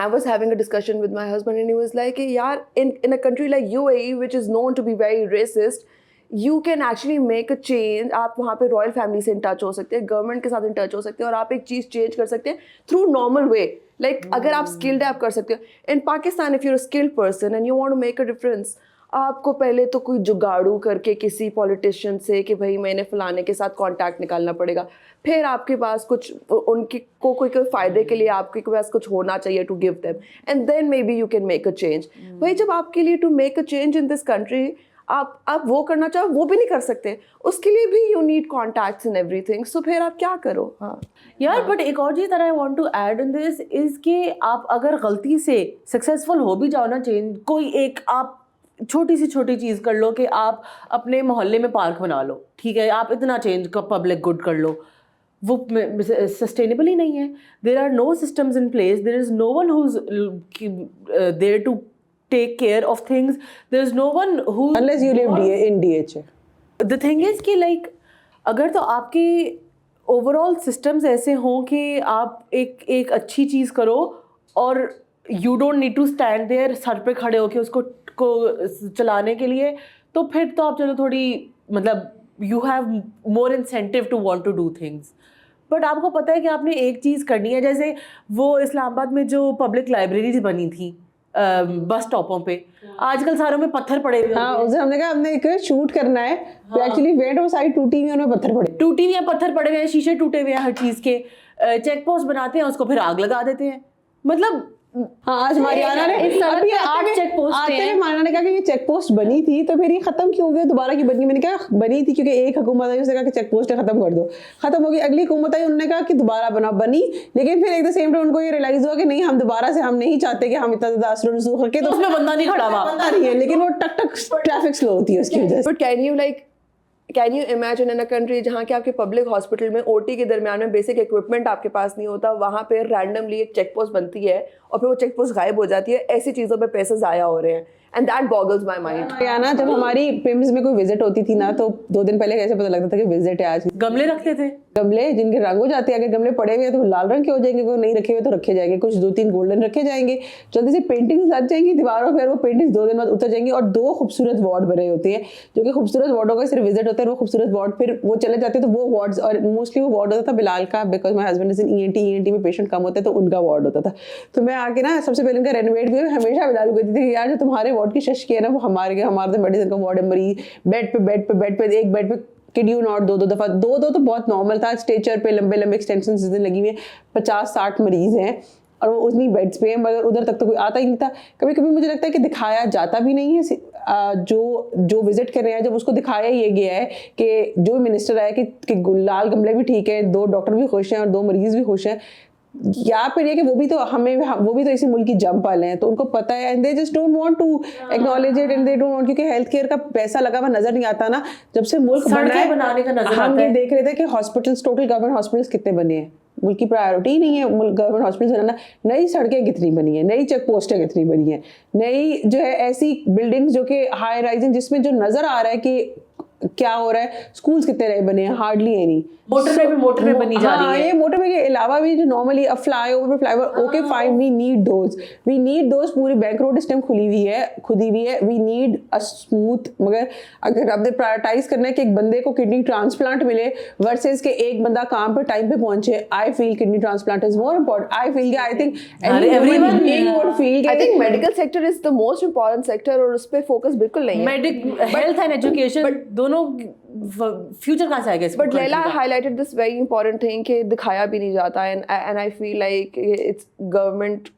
[SPEAKER 3] I was having a discussion with my husband, and he was like, yaar, in a country like UAE, which is known to be very racist, you can actually make a change. आप वहाँ पे royal family से in touch हो सकते हैं, government के साथ in touch हो सकते हैं, और आप एक चीज़ चेंज कर सकते हैं थ्रू नॉर्मल वे. लाइक अगर आप स्किल्ड है, आप कर सकते हो. In Pakistan if you're a skilled person and you want to make a difference, आपको पहले तो कोई जुगाड़ू करके किसी पॉलिटिशियन से कि भाई मैंने फलाने के साथ कांटेक्ट निकालना पड़ेगा, फिर आपके पास कुछ उनकी कोई फ़ायदे के लिए आपके पास कुछ होना चाहिए to give them, and then maybe you can make a change. भाई जब आपके लिए to make a change in this country आप वो करना चाहो, वो भी नहीं कर सकते, उसके लिए भी you need contacts in everything. So फिर आप क्या करो. हाँ
[SPEAKER 4] यार, बट एक और चीज़ I want to add in this is कि आप अगर गलती से सक्सेसफुल हो भी जाओ ना चेंज, कोई एक आप छोटी सी छोटी चीज़ कर लो कि आप अपने मोहल्ले में पार्क बना लो, ठीक है, आप इतना चेंज का पब्लिक गुड कर लो, वो सस्टेनेबल ही नहीं है. There are no systems in place, there is no one who is there to take care of things, there's no one who,
[SPEAKER 1] unless you live in DH.
[SPEAKER 4] the thing is कि like अगर तो आपके overall systems ऐसे हों कि आप एक अच्छी चीज़ करो और you don't need to stand there sir पे खड़े होके उसको चलाने के लिए, तो फिर तो आप चलो थोड़ी मतलब you have more incentive to want to do things. But आपको पता है कि आपने एक चीज़ करनी है, जैसे वो इस्लामाबाद में जो पब्लिक लाइब्रेरीज बनी थी बस स्टॉपों पे, आजकल सारों में पत्थर पड़े हुए.
[SPEAKER 1] हाँ, उसे हमने कहा हमने एक शूट करना है, तो एक्चुअली वेट वो साइड टूटी हुई है, उनमें पत्थर पड़े हुए हैं, शीशे टूटे हुए हैं, हर चीज़ के. चेक पोस्ट बनाते हैं, उसको फिर आग लगा देते हैं. मतलब हाँ, आज मारियाना ने अभी 8 चेक पोस्ट आते हैं. मारियाना ने कहा कि ये चेक पोस्ट बनी थी, तो फिर ये खत्म क्यों हो गई, दोबारा की बनी. मैंने कहा बनी थी क्योंकि एक हुकूमत आई, उसने कहा कि चेक पोस्ट खत्म कर दो, खत्म हो गई. अगली हुकूमत आई, उन्होंने कहा कि दोबारा बनी, लेकिन फिर एक द सेम टाइम उनको ये रियलाइज हुआ कि नहीं, हम दोबारा से हम नहीं चाहते कि हम इतना ज़्यादा असर रसूख करके, तो
[SPEAKER 4] उसमें बंदा नहीं खड़ा हुआ,
[SPEAKER 1] बंदा नहीं है, लेकिन वो टक टक ट्रैफिक स्लो होती है उसकी वजह से.
[SPEAKER 3] But can you imagine in a country जहाँ के आपके पब्लिक हॉस्पिटल में ओटी के दरमियान में बेसिक इक्विपमेंट आपके पास नहीं होता, वहाँ पे रैंडमली एक चेक पोस्ट बनती है और फिर वो चेक पोस्ट गायब हो जाती है, ऐसी चीज़ों पे पैसे ज़ाया हो रहे हैं, and that boggles my mind.
[SPEAKER 1] या ना जब हमारी प्रिम्स में कोई विजिट होती थी ना, तो 2 दिन पहले कैसे पता लगता था कि विजिट है आज।
[SPEAKER 4] गमले रखते थे,
[SPEAKER 1] गमले जिनके रंग हो जाते हैं, अगर गमले पड़े हुए हैं तो लाल रंग के हो जाएंगे, कोई नहीं रखे हुए तो रखे जाएंगे, कुछ 2-3 गोल्डन रखे जाएंगे, जल्दी से पेंटिंग्स लग जाएंगी दीवारों पर, वो पेंटिंग्स 2 दिन बाद उतर जाएंगी, और 2 खूबसूरत वार्ड बने होते हैं जो कि खूबसूरत वार्डों का सिर्फ विजिट होता है, वो खूबसूरत वार्ड फिर वो चले जाते हैं, तो वो वार्ड्स, और मोस्टली वो वार्ड होता था बिलाल का, because my husband is in ENT में पेशेंट कम होते हैं तो उनका वार्ड होता था। तो मैं आके ना सबसे पहले उनका रेनोवेट भी हमेशा बिलाल को कहती थी, यार जो तुम्हारे वार्ड की शश की है ना, वो हमारे तो मेडिसिन का वार्ड है, मरीज बेड पे एक बेड पे किड यू नॉट 2 दफा 2 तो बहुत नॉर्मल था, स्ट्रेचर पे लंबे एक्सटेंशन लगी हुई है, 50-60 मरीज हैं और वो उतनी बेड्स पे है, मगर उधर तक तो कोई आता ही नहीं था। कभी कभी मुझे लगता है कि दिखाया जाता भी नहीं है, जो विजिट कर रहे हैं जब उसको दिखाया ये गया है कि जो मिनिस्टर आया कि लाल गमले भी ठीक है, 2 डॉक्टर भी खुश हैं और 2 मरीज भी खुश हैं, या फिर ये कि वो भी तो इसी मुल्क की जंप वाले हैं, तो उनको पता है, and they just don't want to acknowledge it, and they don't want, क्योंकि हेल्थ केयर का पैसा लगा हुआ नजर नहीं आता ना, जब से मुल्क बना है
[SPEAKER 4] बनाने का नजर
[SPEAKER 1] हम
[SPEAKER 4] आता
[SPEAKER 1] ये
[SPEAKER 4] है।
[SPEAKER 1] देख रहे थे कि हॉस्पिटल्स, टोटल गवर्नमेंट हॉस्पिटल्स कितने बने हैं, मुल्क की प्रायोरिटी ही नहीं है गवर्नमेंट हॉस्पिटल्स बनाना। नई सड़कें कितनी बनी है, नई चेक पोस्टें कितनी बनी है, नई जो है ऐसी बिल्डिंग्स जो कि हाई राइजिंग, जिसमें जो नजर आ रहा है कि क्या हो रहा है, स्कूल्स कितने नए बने हैं, हार्डली एनी।
[SPEAKER 4] मोटरवे बनी जा रही है।
[SPEAKER 1] ये मोटरवे के अलावा भी जो नॉर्मली अब flyover okay fine, we need those, पूरी बैंक रोड इस टाइम खुदी हुई है, वी नीड अ स्मूथ, मगर अगर आपने प्रायोरिटाइज करना है कि एक बंदे को किडनी ट्रांसप्लांट मिले वर्सेस के एक बंदा काम पे टाइम पे पहुंचे, I feel kidney transplant is more important. I think
[SPEAKER 4] everyone
[SPEAKER 1] would feel
[SPEAKER 3] I think medical sector is the most important sector और उस पर फोकस बिल्कुल नहीं है।
[SPEAKER 4] हेल्थ एंड एजुकेशन दोनों फ्यूचर कहाँ से आएगा इसमें?
[SPEAKER 3] But Leila highlighted this very important thing कि दिखाया भी नहीं जाता, and I feel like it's government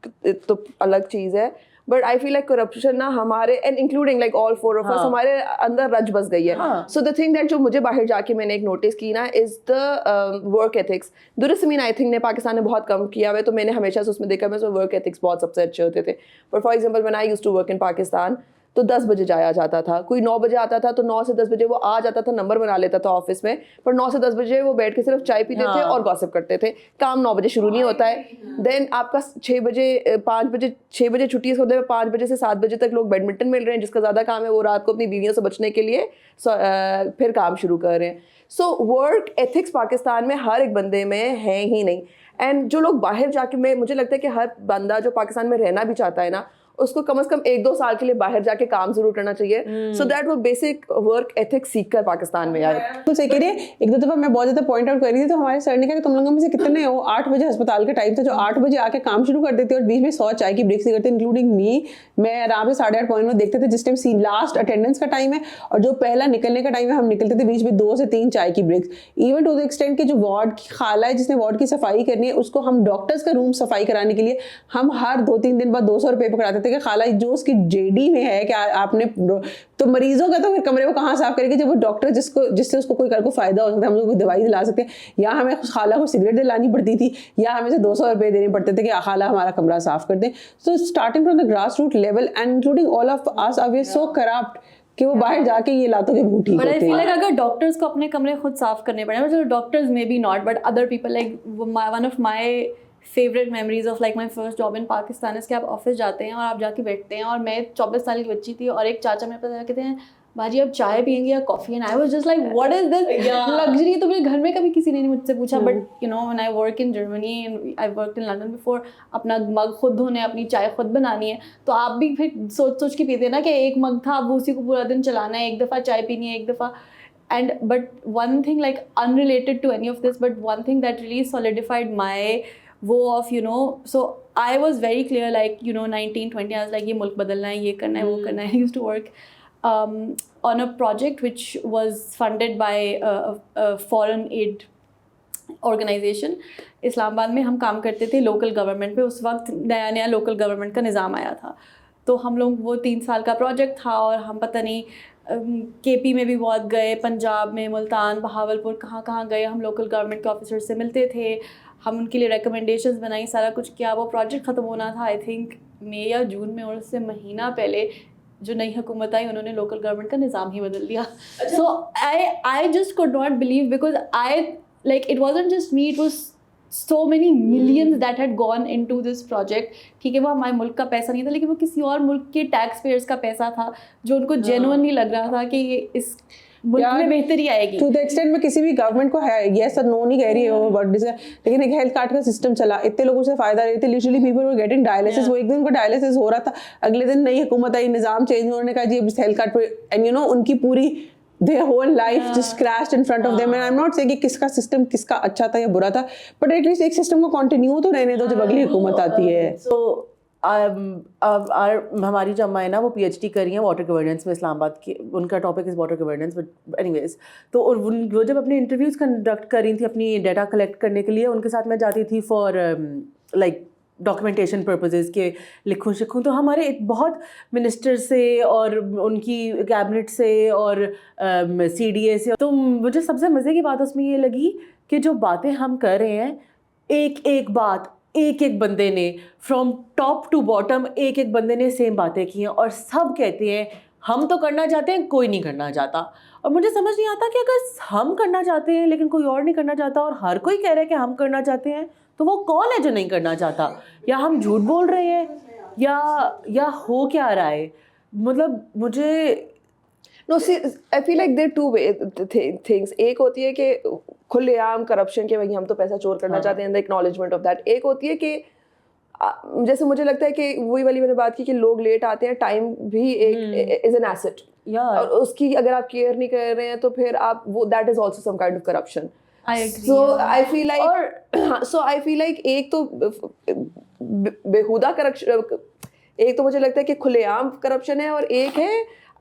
[SPEAKER 3] तो अलग चीज़ है, but I feel like corruption ना हमारे and including like all 4 of us हमारे अंदर रच बस गई है। सो द थिंग दैट जो मुझे बाहर जाके मैंने एक नोटिस की ना इज द वर्क एथिक्स। दुरुस्मीन आई थिंक ने पाकिस्तान ने बहुत कम किया हुआ है, तो मैंने हमेशा से उसमें देखा मैं वर्क एथिक्स बहुत सबसे अच्छे होते थे। But for example when I used to work in Pakistan तो 10 बजे जाया जाता था, कोई 9 बजे आता था तो 9 से 10 बजे वो आ जाता था, नंबर बना लेता था ऑफिस में, पर 9 से 10 बजे वो बैठ के सिर्फ चाय पीते थे और गॉसिप करते थे। काम 9 बजे शुरू नहीं होता है, देन आपका 6 बजे छुट्टी होते हैं, 5 बजे से 7 बजे तक लोग बैडमिंटन मिल रहे हैं, जिसका ज़्यादा काम है वो रात को अपनी बीवियों से बचने के लिए फिर काम शुरू कर रहे हैं। सो वर्क एथिक्स पाकिस्तान में हर एक बंदे में है ही नहीं, एंड जो लोग बाहर जाके मुझे लगता है कि हर बंदा जो पाकिस्तान में रहना भी चाहता है ना, उसको कम से कम 1-2 साल के लिए बाहर जाके काम जरूर करना चाहिए, सो दैट वो बेसिक वर्क एथिक्स सीख कर पाकिस्तान में आए।
[SPEAKER 1] बिल्कुल सही कह रही है। 1-2 दफा मैं बहुत ज्यादा पॉइंट आउट कर रही थी, तो हमारे सर ने कहा कि तुम लोगों में से कितने हो 8 बजे अस्पताल का टाइम था, जो 8 बजे आके काम शुरू कर देते और बीच में 100 चाय की ब्रेक्स नहीं करते, इंक्लूडिंग मी। मैं आराम से 8:30 पॉइंट में देखते थे जिस टाइम लास्ट अटेंडेंस का टाइम है और जो पहला निकलने का टाइम है, हम निकलते थे बीच में 2 से 3 चाय की breaks. Even to the extent कि जो वार्ड की खाला है जिसने वार्ड की सफाई करनी है, उसको हम डॉक्टर्स का रूम सफाई कराने के लिए हम हर 2-3 दिन बाद 200 रुपये पकड़ाते थे कि खाला जो उसकी जेडी में है कि आपने, तो मरीजों का तो फिर कमरे को कहाँ साफ करेंगे जब वो डॉक्टर जिससे उसको कोई कल को फायदा हो सकता है, हम लोग कोई दवाई दिला सकते हैं, या हमें खाला को सिगरेट दिलानी पड़ती थी, या हमें से 200 रुपये देने पड़ते थे कि खाला हमारा कमरा साफ कर दें। So starting from the grass root level and including all of us are we so corrupt कि वो बाहर जाके ये लातों के भूठी
[SPEAKER 2] But I
[SPEAKER 1] होते
[SPEAKER 2] feel
[SPEAKER 1] हैं।
[SPEAKER 2] like अगर डॉक्टर्स को अपने कमरे खुद साफ करने पड़े, मतलब doctors maybe not but other people, like one of my favourite memories of like my first job in Pakistan इस कि आप ऑफिस जाते हैं और आप जाके बैठते हैं, और मैं 24 साल की बच्ची थी और एक चाचा मेरे पास कहते हैं बाजी आप चाय पियेंगे या coffee, and I was just like what is this luxury. तो मेरे घर में कभी किसी ने नहीं मुझसे पूछा, but you know when I work in Germany and I work in London before, अपना मग खुद धोने, अपनी चाय खुद बनानी है, तो आप भी फिर सोच के पीते हैं ना कि एक मग था, अब उसी को पूरा दिन चलाना है, एक दफ़ा चाय पीनी है, एक दफ़ा। And but one thing, like unrelated to any of this, but one thing that really solidified my वो of you know, so I was very clear, like you know 19-20 I was like ये मुल्क बदलना है, ये करना है, वो करना है। I used to work on a project which was funded by a foreign aid organization। Islamabad में हम काम करते थे लोकल गवर्नमेंट पे, उस वक्त नया लोकल गवर्नमेंट का निज़ाम आया था, तो हम लोग वो 3 साल का प्रोजेक्ट था और हम पता नहीं KP में भी बहुत गए, पंजाब में, मुल्तान, बहावलपुर, कहाँ गए, हम लोकल गवर्नमेंट के ऑफिसर से मिलते थे, हम उनके लिए रिकमेंडेशंस बनाई, सारा कुछ किया। वो प्रोजेक्ट ख़त्म होना था आई थिंक मई या जून में, और उससे महीना पहले जो नई हुकूमत आई उन्होंने लोकल गवर्नमेंट का निज़ाम ही बदल दिया. So I just could not believe, because I like it wasn't just me, it was so many millions that had gone into this project. ठीक है, वो हमारे मुल्क का पैसा नहीं था, लेकिन वो किसी और मुल्क के टैक्स पेयर्स का पैसा था जो उनको जेन्युइन नहीं लग रहा था कि ये इस मुल्क में बेहतरी आएगी.
[SPEAKER 1] टू द एक्सटेंट में किसी भी गवर्नमेंट को है येस और नो नहीं कह रही है वो, बट लेकिन एक हेल्थ कार्ड का सिस्टम चला, इतने लोगों से फायदा रहे थे. Literally people were getting dialysis. वो एक दिन उनको डायलिसिस हो रहा था, अगले दिन नई हुकूमत आई, निज़ाम चेंज होने का जी हेल्थ कार्ड पे, एंड यू नो उनकी पूरी their whole life just crashed in front of them. And I'm not saying कि किसका सिस्टम किसका अच्छा था या बुरा था, but at least एक सिस्टम को कंटिन्यू तो रहने दो जब अगली हुकूमत आती है.
[SPEAKER 4] So हमारी जो अम्मा है ना, वो PhD कर रही हैं वाटर गवर्नेंस में इस्लामाबाद की. उनका topic is water governance, but anyways तो वो जब अपने इंटरव्यूज़ कंडक्ट कर रही थी अपनी डाटा कलेक्ट करने के लिए, उनके साथ मैं जाती थी फॉर लाइक डॉक्यूमेंटेशन पर्पसेस के लिखूं शिखूं. तो हमारे बहुत मिनिस्टर से और उनकी कैबिनेट से और CDA से, तो मुझे सबसे मज़े की बात उसमें ये लगी कि जो बातें हम कर रहे हैं, एक एक बात एक एक बंदे ने फ्रॉम टॉप टू बॉटम एक एक बंदे ने सेम बातें की हैं, और सब कहते हैं हम तो करना चाहते हैं, कोई नहीं करना चाहता. और मुझे समझ नहीं आता कि अगर हम करना चाहते हैं लेकिन कोई और नहीं करना चाहता, और हर कोई कह रहा है कि हम करना चाहते हैं, तो वो कौन है जो नहीं करना चाहता? या हम झूठ बोल रहे हैं या हो क्या रहा है? मतलब मुझे
[SPEAKER 3] No, see, I feel like there are two things. एक होती है कि खुलेआम करप्शन के भाई हम तो पैसा चोर करना चाहते हैं, the acknowledgement of that. एक होती है कि जैसे मुझे लगता है कि वही वाली मैंने बात की कि लोग लेट आते हैं, टाइम भी एक इज एन एसेट, और उसकी अगर आप केयर नहीं कर रहे हैं तो फिर आप वो that is also some kind of corruption.
[SPEAKER 2] I agree.
[SPEAKER 3] So I feel like एक तो बेहुदा करप्शन, एक तो मुझे लगता है कि खुलेआम करप्शन है, और एक है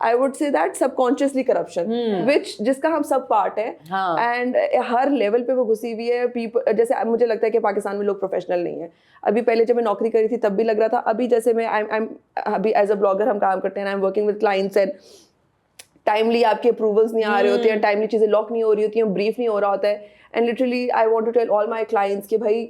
[SPEAKER 3] I would say that subconsciously corruption, which जिसका हम सब पार्ट है, and हर लेवल पे वो घुसी हुई है. people जैसे मुझे लगता है कि पाकिस्तान में लोग प्रोफेशनल नहीं है. अभी पहले जब मैं नौकरी करी थी तब भी लग रहा था. अभी जैसे मैं अभी एज अ ब्लॉगर हम काम करते हैं, I am working with clients, and timely आपके अप्रूवल्स नहीं आ रहे होते हैं, टाइमली चीज़ें लॉक नहीं हो रही होती हैं, ब्रीफ नहीं हो रहा होता है. And literally I want to tell all my clients कि भाई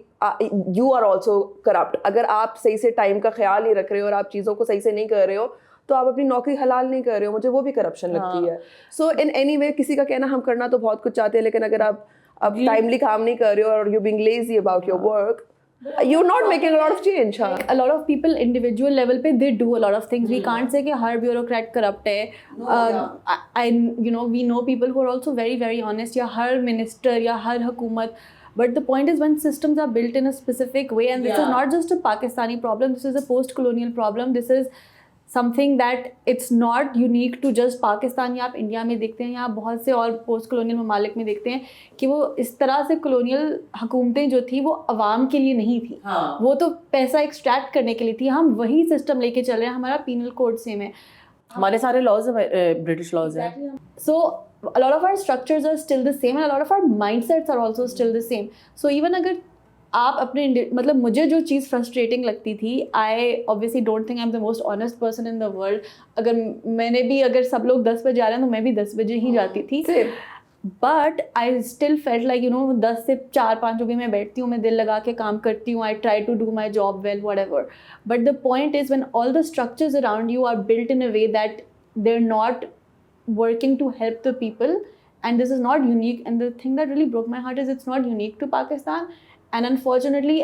[SPEAKER 3] यू आर आल्सो करप्ट. अगर आप सही से टाइम का ख्याल नहीं रख रहे हो और आप चीज़ों को सही से नहीं कर रहे हो, तो आप अपनी नौकरी हलाल नहीं कर रहे हो. मुझे वो भी करप्शन लगती है. सो इन एनी वे किसी का कहना हम करना तो बहुत कुछ चाहते हैं, लेकिन अगर आप टाइमली काम नहीं कर रहे हो और you being lazy about your work, you're not making a lot of change.
[SPEAKER 2] A lot of people individual level पे they do a lot of things. We can't say कि हर bureaucrat corrupt है. We know people who are also very very honest, या हर minister या हर हुकूमत. But the point is when systems are built in a specific way, and this is not just a Pakistani problem, this is a post-colonial problem. This is something that it's not unique to just Pakistan, या आप India में देखते हैं या आप बहुत से और पोस्ट कॉलोनियल ममालिक में देखते हैं कि वो इस तरह से कॉलोनियल हुकूमतें जो थी वो अवाम के लिए नहीं थी. वो तो पैसा एक्सट्रैक्ट करने के लिए थी. हम वही सिस्टम लेके चल रहे हैं. हमारा पीनल कोड सेम है,
[SPEAKER 4] हमारे सारे लॉज ब्रिटिश लॉज हैं.
[SPEAKER 2] So a lot of our structures are still the same, and a lot of our mindsets are also still the same. So even अगर आप अपने मतलब मुझे जो चीज़ फ्रस्ट्रेटिंग लगती थी, I obviously don't think I am the most honest person in the world. अगर सब लोग 10 बजे आ रहे हैं तो मैं भी 10 बजे ही जाती थी. But I still felt like 10 से 4-5 जो भी मैं बैठती हूँ, मैं दिल लगा के काम करती हूँ. I try to do my job well, whatever. But the point is when all the structures around you are built in a way that they are not working to help the people, and this is not unique. And the thing that really broke my heart is it's not unique to Pakistan, and unfortunately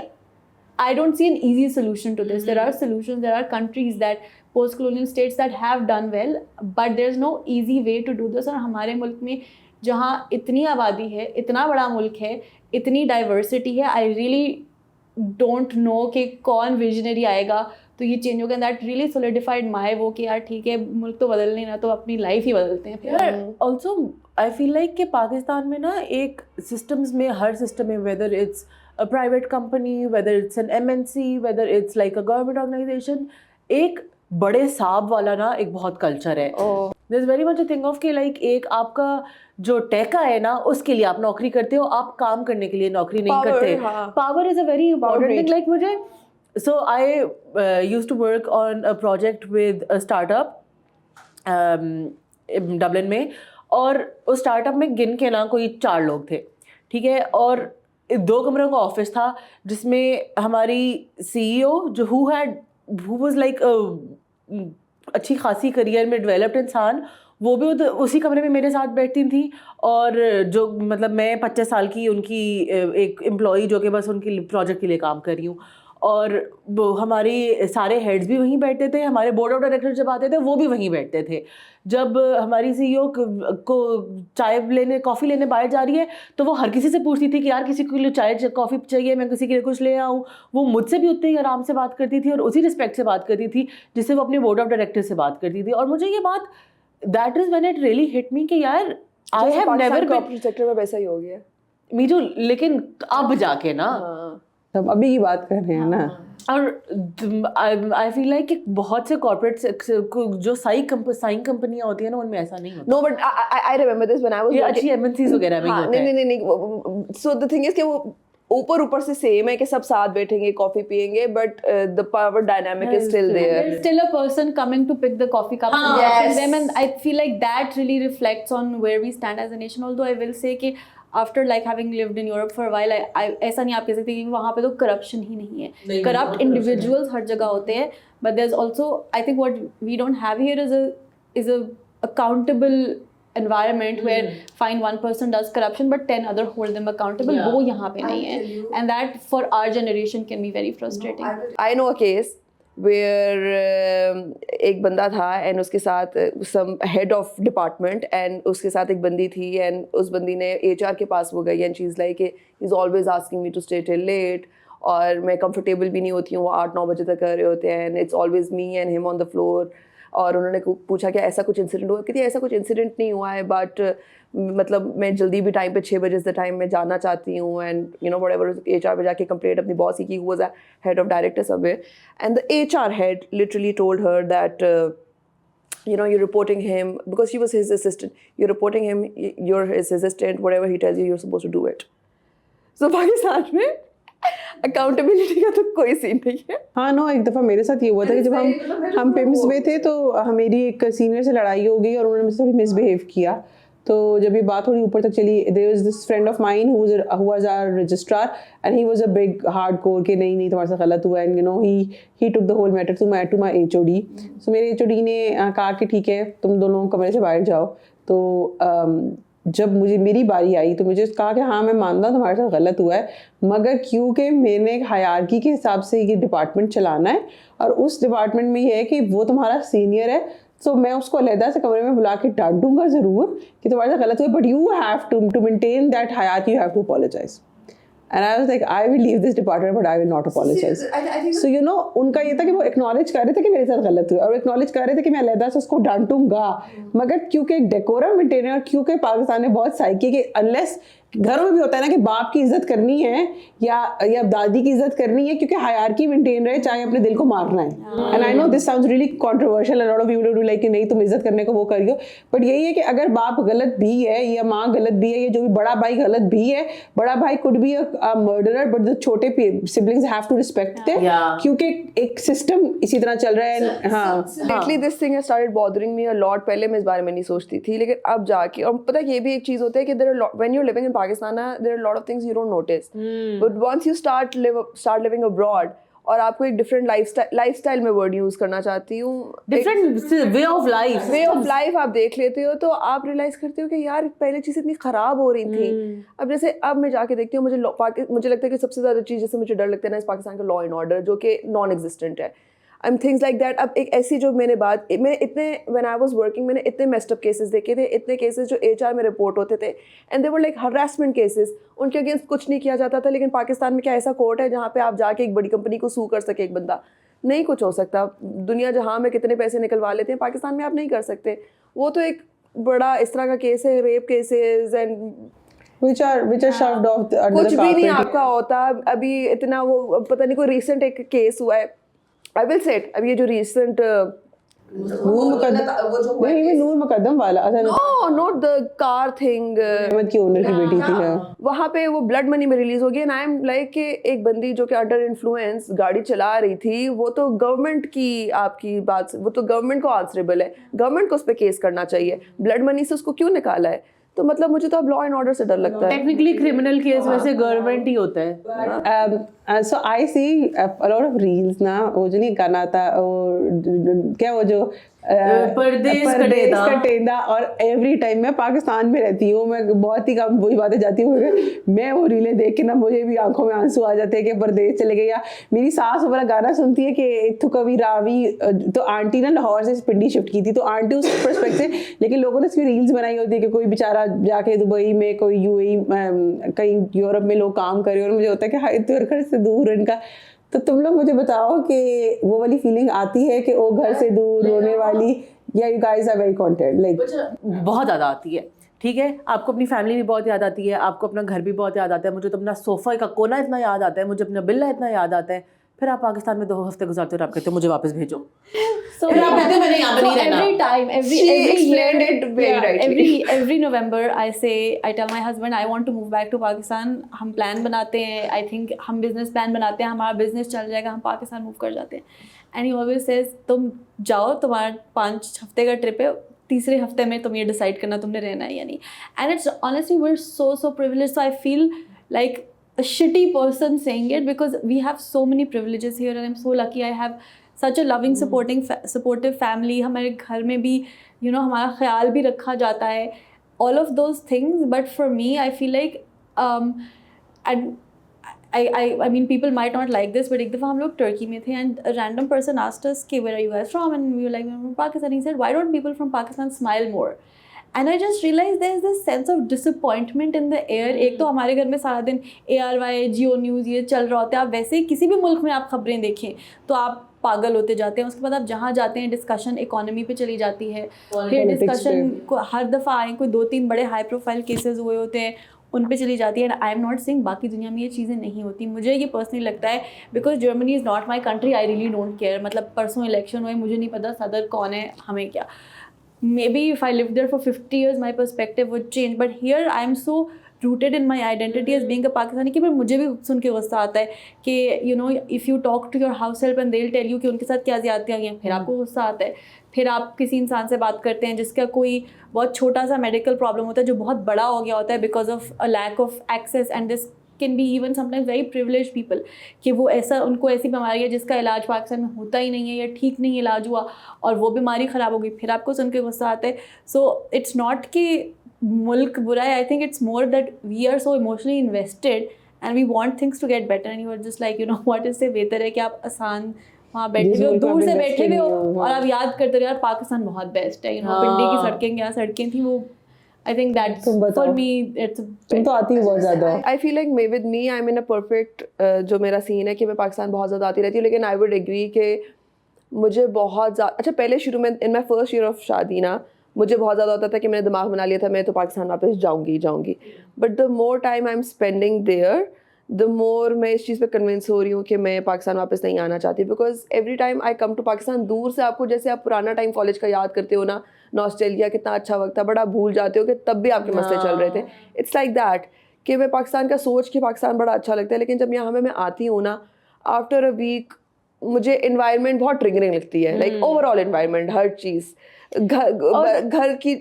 [SPEAKER 2] I don't see an easy solution to this. There are solutions, there are countries that post-colonial states that have done well, but there's no easy way to do this. और हमारे मुल्क में जहाँ इतनी आबादी है, इतना बड़ा मुल्क है, इतनी डाइवर्सिटी है, I really don't know कि कौन विजनरी आएगा तो ये चेंज होगा. दैट रियली सोलिडिफाइड माय वो कि यार ठीक है, मुल्क तो बदल नहीं ना, तो अपनी लाइफ ही बदलते हैं फिर.
[SPEAKER 4] ऑल्सो आई फील लाइक कि पाकिस्तान में ना एक सिस्टम्स में, हर सिस्टम में, whether it's a private company, whether it's an MNC, whether it's like a government organisation, एक बड़े साहब वाला ना एक बहुत कल्चर है. There is very much a thing of कि लाइक एक आपका जो टेका है ना, उसके लिए आप नौकरी करते हो, आप काम करने के लिए नौकरी नहीं करते. Power is a very important thing. Like मुझे So I used to work on a project with a startup Dublin में, और उस स्टार्टअप में गिन के ना कोई 4 लोग थे, ठीक है. और 2 कमरों का ऑफिस था जिसमें हमारी CEO जो who was like अच्छी खासी करियर में डेवलप्ड इंसान, वो भी उसी कमरे में मेरे साथ बैठती थी। और जो मतलब मैं 25 साल की उनकी एक एम्प्लॉई जो कि बस उनकी प्रोजेक्ट के लिए काम कर रही हूँ, और वो हमारी सारे हेड्स भी वहीं बैठते थे, हमारे बोर्ड ऑफ डायरेक्टर जब आते थे वो भी वहीं बैठते थे। जब हमारी सीईओ को चाय लेने कॉफ़ी लेने बाहर जा रही है तो वो हर किसी से पूछती थी कि यार किसी के लिए चाय कॉफ़ी चाहिए, मैं किसी के लिए कुछ ले आऊँ। वो मुझसे भी उतने ही आराम से बात करती थी और उसी रिस्पेक्ट से बात करती थी जिससे वो अपने बोर्ड ऑफ डायरेक्टर से बात करती थी। और मुझे ये बात that is when it really hit me कि यार I have never
[SPEAKER 3] corporate sector में वैसा ही हो गया
[SPEAKER 4] मी जो, लेकिन अब जाके ना
[SPEAKER 1] तब अभी की बात कर रहे हैं ना।
[SPEAKER 4] और आई फील लाइक कि बहुत से कॉर्पोरेट जो साइन कंपनियां होती है ना उनमें ऐसा नहीं होता।
[SPEAKER 3] No but I remember this when I was
[SPEAKER 4] ये अच्छी एमएनसीज वगैरह में ही होता है।
[SPEAKER 3] नहीं सो द थिंग इज कि वो ऊपर से सेम है कि सब साथ बैठेंगे कॉफी पियेंगे, but the power dynamic is still there.
[SPEAKER 2] There's still a person coming to pick the coffee cups and washing them, and I feel like that really reflects on where we stand as a nation. Although I will say कि after like having lived in Europe for a while, I ऐसा नहीं आप कह सकते कि वहाँ पे तो corruption ही नहीं है. Corrupt individuals हर जगह होते हैं, but there's also, I think what we don't have here is a accountable environment where fine one person does corruption but 10 other hold them accountable. वो यहाँ पे नहीं है, and that for our generation can be very frustrating.
[SPEAKER 3] I know a case where एक बंदा था and उसके साथ some head of department and उसके साथ एक बंदी थी and उस बंदी ने HR के पास वो गई and she's like he's always asking me to stay till late और मैं comfortable भी नहीं होती हूँ, वो 8-9 बजे तक कर रहे होते हैं and it's always me and him on the floor. और उन्होंने पूछा कि ऐसा कुछ इंसिडेंट हुआ, कहती ऐसा कुछ इंसिडेंट नहीं हुआ है, बट मतलब मैं जल्दी भी टाइम पे 6 बजे द टाइम में जाना चाहती हूँ and you know whatever HR पे जाके कंप्लेंट अपनी बॉस की was a head of director somewhere and the HR head literally told her that you know, you're reporting him because she was his assistant, you're reporting him, you're his assistant, whatever he tells you, you're supposed to do it. So Pakistan में accountability का तो कोई scene नहीं है.
[SPEAKER 1] हाँ no, एक दफ़ा मेरे साथ ये हुआ था कि जब हम पिम्स में थे तो मेरी एक सीनियर से लड़ाई हो गई और उन्होंने मुझसे थोड़ी मिसबिहेव किया. तो जब ये बात थोड़ी ऊपर तक चली, there was this friend of mine who was our registrar and he was a big hardcore कि नहीं तुम्हारे साथ गलत हुआ and you know he took the whole matter to my HOD. सो मेरे HOD ने कहा कि ठीक है तुम दोनों कमरे से बाहर जाओ. तो जब मुझे मेरी बारी आई तो मुझे कहा कि हाँ मैं मानता हूँ तुम्हारे साथ गलत हुआ है, मगर क्योंकि मैंने एक हायरार्की के हिसाब से ये डिपार्टमेंट चलाना है और उस डिपार्टमेंट में ये है कि वो तुम्हारा सीनियर है, तो मैं उसको अलहदा से कमरे में बुला के डांटूंगा ज़रूर कि तुम्हारे साथ गलत हुआ, but you have to maintain that hierarchy, you have to apologise. And I was like, I will leave this department, but I will not apologize. So you know, उनका ये था कि वो acknowledge कर रहे थे कि मेरे साथ गलत हुआ और acknowledge कर रहे थे कि मैं अलहदा से उसको डांटूंगा, मगर क्योंकि एक डेकोरम मेंटेन है और क्योंकि पाकिस्तान में बहुत साइकी कि अनलेस घरों में भी होता है ना कि बाप की इज्जत करनी है या दादी की इज्जत करनी है क्योंकि हायरार्की मेंटेन रहे, चाहे अपने दिल को मारना है. And I know this sounds really controversial, a lot of people do like कि नहीं तुम इज्जत करने को वो करियो, बट यही है कि अगर बाप गलत भी है या माँ गलत भी है या जो भी बड़ा भाई गलत भी है, बड़ा भाई could be a murderer but the छोटे siblings have to respect them क्योंकि एक सिस्टम इसी तरह चल रहा है. हाँ,
[SPEAKER 3] Lately this thing has started bothering me a lot. पहले मैं इस बारे में नहीं सोचती थी, लेकिन अब जाके, और पता है ये भी एक चीज होता है कि when you're living in Pakistan, there are a lot of things you don't notice. But once you start living abroad, और आपको एक डिफरेंट लाइफस्टाइल में वर्ड यूज करना चाहती हूँ,
[SPEAKER 4] डिफरेंट वे ऑफ लाइफ
[SPEAKER 3] आप देख लेते हो तो आप रियलाइज करते हो कि यार पहले चीज़ इतनी खराब हो रही थी. अब जैसे अब मैं जाके देखती हूँ, मुझे लगता है कि सबसे ज़्यादा चीज़ जैसे मुझे डर लगता है ना इस पाकिस्तान का लॉ एंड ऑर्डर, जो कि नॉन एग्जिस्टेंट है. Things like that. अब एक ऐसी जो मैंने इतने व्हेन आई वाज वर्किंग मैंने इतने मेस्ड अप केसेस देखे थे, इतने केसेस जो HR में रिपोर्ट होते थे and they were like harassment cases. उनके अगेंस्ट कुछ नहीं किया जाता था, लेकिन पाकिस्तान में क्या ऐसा कोर्ट है जहाँ पे आप जाके एक बड़ी कंपनी को सू कर सके एक बंदा? नहीं कुछ हो सकता. दुनिया जहाँ में कितने पैसे निकलवा लेते हैं, पाकिस्तान में आप नहीं कर सकते. वो तो एक बड़ा इस तरह का केस है, rape cases and
[SPEAKER 1] which are shoved off under the
[SPEAKER 3] कुछ भी नहीं
[SPEAKER 1] carpet.
[SPEAKER 3] आपका होता. अभी इतना वो पता नहीं कोई रिसेंट एक केस हुआ है, आई विल से इट. अब ये जो रिसेंट
[SPEAKER 1] नूर मुकद्दम वाला,
[SPEAKER 3] no not the car thing,
[SPEAKER 1] Ahmed की ओनर की बेटी थी.
[SPEAKER 3] वहाँ पे वो ब्लड मनी में रिलीज हो गई. एंड आई एम लाइक कि एक बंदी जो कि अंडर इन्फ्लुएंस गाड़ी चला रही थी, वो तो गवर्नमेंट की आपकी बात, वो तो गवर्नमेंट को आंसरेबल है, गवर्नमेंट को उस पर केस करना चाहिए. ब्लड मनी से उसको क्यों निकाला है? तो मतलब मुझे तो अब लॉ एंड ऑर्डर से डर लगता है.
[SPEAKER 4] टेक्निकली क्रिमिनल केस वैसे गवर्नमेंट ही होता है.
[SPEAKER 1] So I see a lot of reels ना, वो जो नहीं गाना था क्या वो जो
[SPEAKER 4] परदेस
[SPEAKER 1] का टेंदा, और एवरी टाइम मैं पाकिस्तान में रहती हूँ, मैं बहुत ही कम वही बातें जाती हूँ, मैं वो रीलें देख के ना मुझे भी आंखों में आंसू आ जाते हैं कि परदेस चले गए। या मेरी सास वाला गाना सुनती है कि इत्थु कभी रावी, तो आंटी ना लाहौर से पिंडी शिफ्ट की थी, तो आंटी उस पर्सपेक्ट से, लेकिन लोगों ने इसकी रील्स बनाई होती है कि कोई बेचारा जाके दुबई में, कोई यूएई कहीं यूरोप में लोग काम करे, और मुझे होता है कि हाय तो घर से दूर इनका। तो तुम लोग मुझे बताओ कि वो वाली फीलिंग आती है कि वो घर से दूर रोने वाली, या you guys are very content like?
[SPEAKER 4] बहुत ज़्यादा आती है, ठीक है। आपको अपनी फैमिली भी बहुत याद आती है, आपको अपना घर भी बहुत याद आता है। मुझे तो अपना सोफ़ा का कोना इतना याद आता है, मुझे अपना बिल्ला इतना याद आता है। फिर आप पाकिस्तान में 2 हफ्ते गुजारते हो और आप कहते हो मुझे वापस भेजो।
[SPEAKER 2] So
[SPEAKER 4] फिर आप कहते हो मैंने यहाँ पे नहीं रहना।
[SPEAKER 2] every time,
[SPEAKER 3] She explained
[SPEAKER 2] year,
[SPEAKER 3] it very rightly.
[SPEAKER 2] every November, I tell my husband I want to move back to Pakistan. हम प्लान बनाते हैं, I think हम बिजनेस प्लान बनाते हैं, हमारा बिजनेस चल जाएगा, हम पाकिस्तान मूव कर जाते हैं। And he always says तुम जाओ, तुम्हारा 5 हफ्ते का ट्रिप है, तीसरे हफ्ते में तुम ये डिसाइड करना तुमने रहना है या नहीं। And it's honestly we're so privileged, so I feel like a shitty person saying it because we have so many privileges here and I'm so lucky I have such a loving supportive family. हमारे घर में भी हमारा ख्याल भी रखा जाता है, all of those things. But for me I feel like and I mean people might not like this, but एक दफ़ा हम लोग टर्की में थे and a random person asked us कि where are you guys from, and we were like we're from Pakistan. He said why don't people from Pakistan smile more? And I just realized there's this sense of disappointment in the air. एक तो हमारे घर में सारा दिन ARY, जियो news ये चल रहा होता है। आप वैसे किसी भी मुल्क में आप खबरें देखें तो आप पागल होते जाते हैं। उसके बाद आप जहाँ जाते हैं डिस्कशन इकोनॉमी पे चली जाती है, फिर डिस्कशन को हर दफ़ा आए कोई 2-3 बड़े हाई प्रोफाइल केसेस हुए होते हैं उन पे चली जाती है। And I am not saying बाकी दुनिया में ये चीज़ें नहीं होती, मुझे ये पर्सनली लगता है because Germany is not my country, I really don't care. मतलब परसों इलेक्शन हुए, मुझे नहीं पता सदर कौन है, हमें क्या। Maybe if I lived there for 50 years, my perspective would change. But here I am so rooted in my identity as being a Pakistani कि मुझे भी सुन के गुस्सा आता है कि if you talk to your house help and they'll tell you कि उनके साथ क्या ज़्यादतियाँ हुई हैं, फिर आपको गुस्सा आता है। फिर आप किसी इंसान से बात करते हैं जिसका कोई बहुत छोटा सा मेडिकल प्रॉब्लम होता है जो बहुत बड़ा हो गया होता है because of a lack of access, and this can be even sometimes very privilege people कि वो उनको ऐसी बीमारी है जिसका इलाज पाकिस्तान में होता ही नहीं है या ठीक नहीं इलाज हुआ और वो बीमारी ख़राब हो गई, फिर आपको सुन के गुस्सा आता है। सो इट्स नॉट कि मुल्क बुरा है, I think it's more that we are so emotionally invested and we want things to get better and you are just like what is से बेहतर है कि आप आसान वहाँ बैठे हुए हो, दूर से बैठे हुए हो और आप याद करते हो यार पाकिस्तान बहुत बेस्ट है, पिंडी की सड़कें क्या सड़कें थी वो। I think that's for me it's
[SPEAKER 1] तुम तो आती हो बहुत ज़्यादा।
[SPEAKER 3] I feel like with me I'm in a perfect जो मेरा सीन है कि मैं पाकिस्तान बहुत ज़्यादा आती रहती हूँ, लेकिन I would agree कि मुझे बहुत ज़्यादा अच्छा पहले शुरू में in my first year of शादी ना मुझे बहुत ज़्यादा होता था कि मैंने दिमाग बना लिया था मैं तो पाकिस्तान वापस जाऊँगी। But the more time I'm spending there, the more मैं इस चीज़ पे कन्विंस हो रही हूँ कि मैं पाकिस्तान वापस नहीं आना चाहती। Because every time I come to Pakistan, दूर से आपको जैसे आप पुराना टाइम कॉलेज का याद करते हो ना, नॉस्टैल्जिया कितना अच्छा वक्त था, बड़ा भूल जाते हो कि तब भी आपके मसले चल रहे थे। इट्स लाइक दैट कि मैं पाकिस्तान का सोच के पाकिस्तान बड़ा अच्छा लगता है, लेकिन जब यहाँ मैं आती हूँ ना आफ्टर अ वीक मुझे इन्वायरमेंट बहुत ट्रिगरिंग लगती है। लाइक ओवरऑल इन्वायरमेंट, हर चीज़, घर की,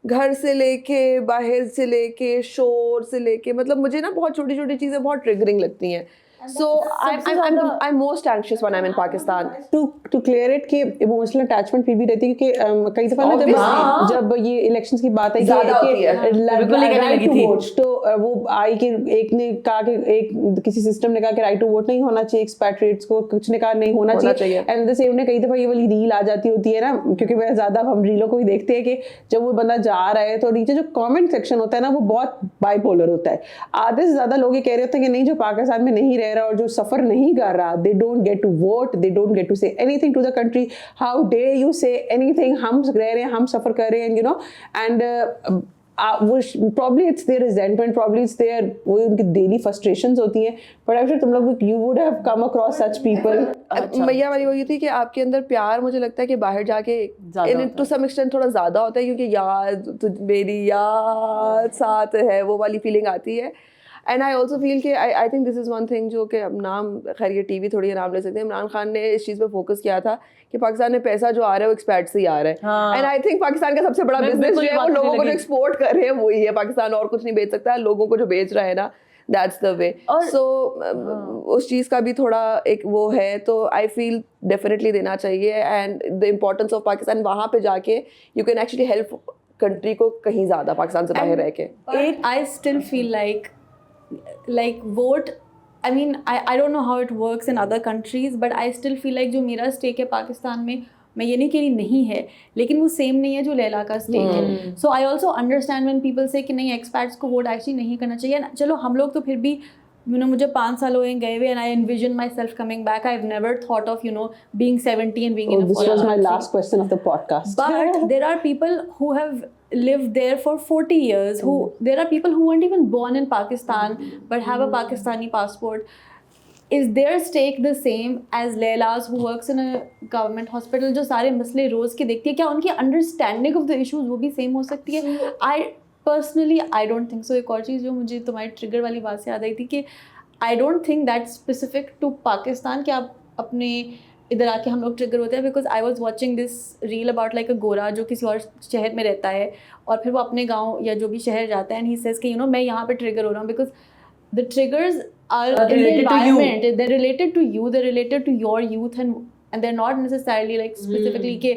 [SPEAKER 3] घर से लेके बाहर से लेके शोर से लेके, मतलब मुझे ना बहुत छोटी छोटी चीज़ें बहुत ट्रिगरिंग लगती हैं। So I'm most anxious when I'm in Pakistan.
[SPEAKER 1] To clear it कि emotional attachment फिर भी रहती है क्योंकि कई दफ़ा ना जब ये elections की बात आई तो वो आई कि एक ने कहा कि किसी सिस्टम ने कहा कि राइट टू वोट नहीं होना चाहिए एक्सपैट्रिएट्स को, कुछ ने कहा नहीं होना चाहिए। एंड द सेम ने कई दफ़ा ये वाली रील आ जाती होती है ना, क्योंकि मैं ज़्यादा हम रीलों को ही देखते हैं कि जब वो बंदा जा रहा है तो नीचे जो कमेंट सेक्शन होता है ना वो बहुत बाइपोलर होता है। आधे से ज़्यादा लोग ये कह रहे होते हैं कि नहीं जो पाकिस्तान में नहीं रह रहा और जो सफर नहीं कर रहा, they don't get to vote, they don't get to say anything to the country, how dare you say anything, हम रह रहे हैं, हम सफर कर रहे हैं, and probably it's their resentment, probably it's their वो उनकी daily frustrations होती हैं, but I'm sure तुम लोग you would have come across such people।
[SPEAKER 3] मैया वाली वही थी कि आपके अंदर प्यार मुझे लगता है कि बाहर जाके to some extent थोड़ा ज़्यादा होता है, क्योंकि याद मेरी याद साथ है, वो वाली फीलिंग आती है। एंड आई ऑल्सो फील कि I think this is one thing जो कि अब नाम खैर ये TV थोड़ी नाम ले सकते हैं, इमरान खान ने इस चीज़ पे फोकस किया था कि पाकिस्तान में पैसा जो आ रहा है वो एक्सपैट से ही आ रहा है। एंड आई थिंक पाकिस्तान का सबसे बड़ा बिजनेस जो है वो लोगों को जो एक्सपोर्ट कर रहे हैं वही है पाकिस्तान, और कुछ नहीं बेच सकता। लोगों को जो बेच रहा है ना दैट्स द वे.
[SPEAKER 4] और-
[SPEAKER 3] सो उस चीज़ का भी थोड़ा एक वो है, तो आई फील डेफिनेटली देना चाहिए. And the importance of Pakistan, वहाँ पे जाके you can actually help country को कहीं ज़्यादा पाकिस्तान से बाहर रह के.
[SPEAKER 2] But I still feel like vote. I mean, I don't know how it works in other countries, but I still feel like जो मेरा stake है पाकिस्तान में, मैं ये नहीं कह रही नहीं है, लेकिन वो सेम नहीं है जो लैला का स्टेक है. So I also understand when people say कि नहीं एक्सपैट्स को वोट एक्चुअली नहीं करना चाहिए. चलो हम लोग तो फिर भी मुझे 5 साल हुए गए हुए, and I envision my self coming back. I have never thought of being 70 and being in a
[SPEAKER 1] This
[SPEAKER 2] foreign
[SPEAKER 1] was my
[SPEAKER 2] country.
[SPEAKER 1] last question of the podcast.
[SPEAKER 2] But there are people who have lived there for 40 years. There are people who weren't even born in Pakistan but have a Pakistani passport. Is their stake the same as Laila's who works in a government hospital जो सारे मसले रोज़ के देखती है? क्या उनकी understanding of the issues वो भी सेम हो सकती है? I personally I don't think so. एक और चीज़ जो मुझे तुम्हारी ट्रिगर वाली बात से याद आई थी कि I don't think that specific to Pakistan कि आप अपने इधर आके हम लोग ट्रिगर होते हैं. Because I was watching this reel about like अ गोरा जो किसी और शहर में रहता है और फिर वो अपने गाँव या जो भी शहर जाता है, एंड ही सेज कि मैं यहाँ पे ट्रिगर हो रहा हूँ because the triggers are in the
[SPEAKER 4] related to you.
[SPEAKER 2] environment. They're related to you. They're related to your youth, and they're not necessarily like specifically कि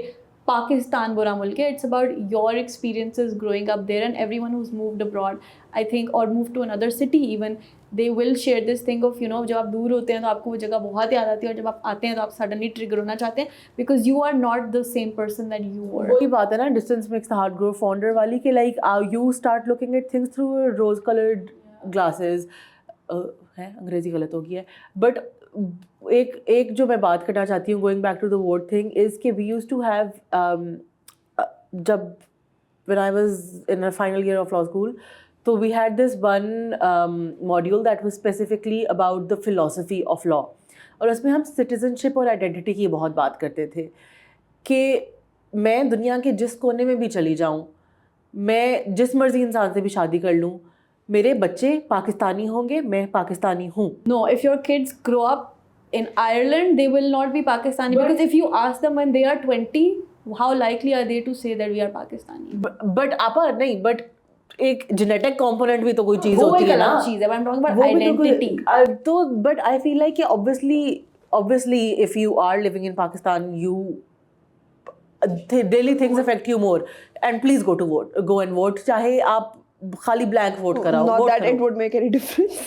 [SPEAKER 2] Pakistan बुरा मुल्क है. It's about your experiences growing up there, and everyone who's moved abroad, I think, or moved to another city even, they will share this thing of जब आप दूर होते हैं तो आपको वो जगह बहुत याद आती है, और जब आप आते हैं तो आप suddenly trigger होना चाहते हैं because you are not the same person that you were.
[SPEAKER 4] वही बात है ना, distance makes the heart grow fonder वाली कि like you start looking at things through rose colored glasses. है अंग्रेजी गलत हो गई है, बट एक जो मैं बात करना चाहती हूँ going back to the vote thing is कि वी यूज्ड टू हैव जब when I was in a final year of law school, तो we had this one module that was specifically about the philosophy of law, और उसमें हम citizenship और identity की बहुत बात करते थे कि मैं दुनिया के जिस कोने में भी चली जाऊँ, मैं जिस मर्जी इंसान से भी शादी कर लूँ, मेरे बच्चे पाकिस्तानी होंगे, मैं पाकिस्तानी हूँ.
[SPEAKER 2] No, if your kids grow up in Ireland, they will not be Pakistani. Because if you ask them when they are 20, how likely are they to say that we are Pakistani?
[SPEAKER 4] But आपा नहीं, but एक genetic component भी तो कोई चीज़
[SPEAKER 2] वो
[SPEAKER 4] होती
[SPEAKER 2] एक
[SPEAKER 4] है ना.
[SPEAKER 2] अलग चीज़ है, but I'm talking about
[SPEAKER 4] वो भी तो
[SPEAKER 2] identity.
[SPEAKER 4] तो बट आई फील लाइक कि obviously if you are living in Pakistan, you daily things affect you more, and please go and vote. चाहे आप खाली ब्लैंक वोट कराओ.
[SPEAKER 3] Not
[SPEAKER 4] vote
[SPEAKER 3] that
[SPEAKER 4] करो.
[SPEAKER 3] it would make any difference.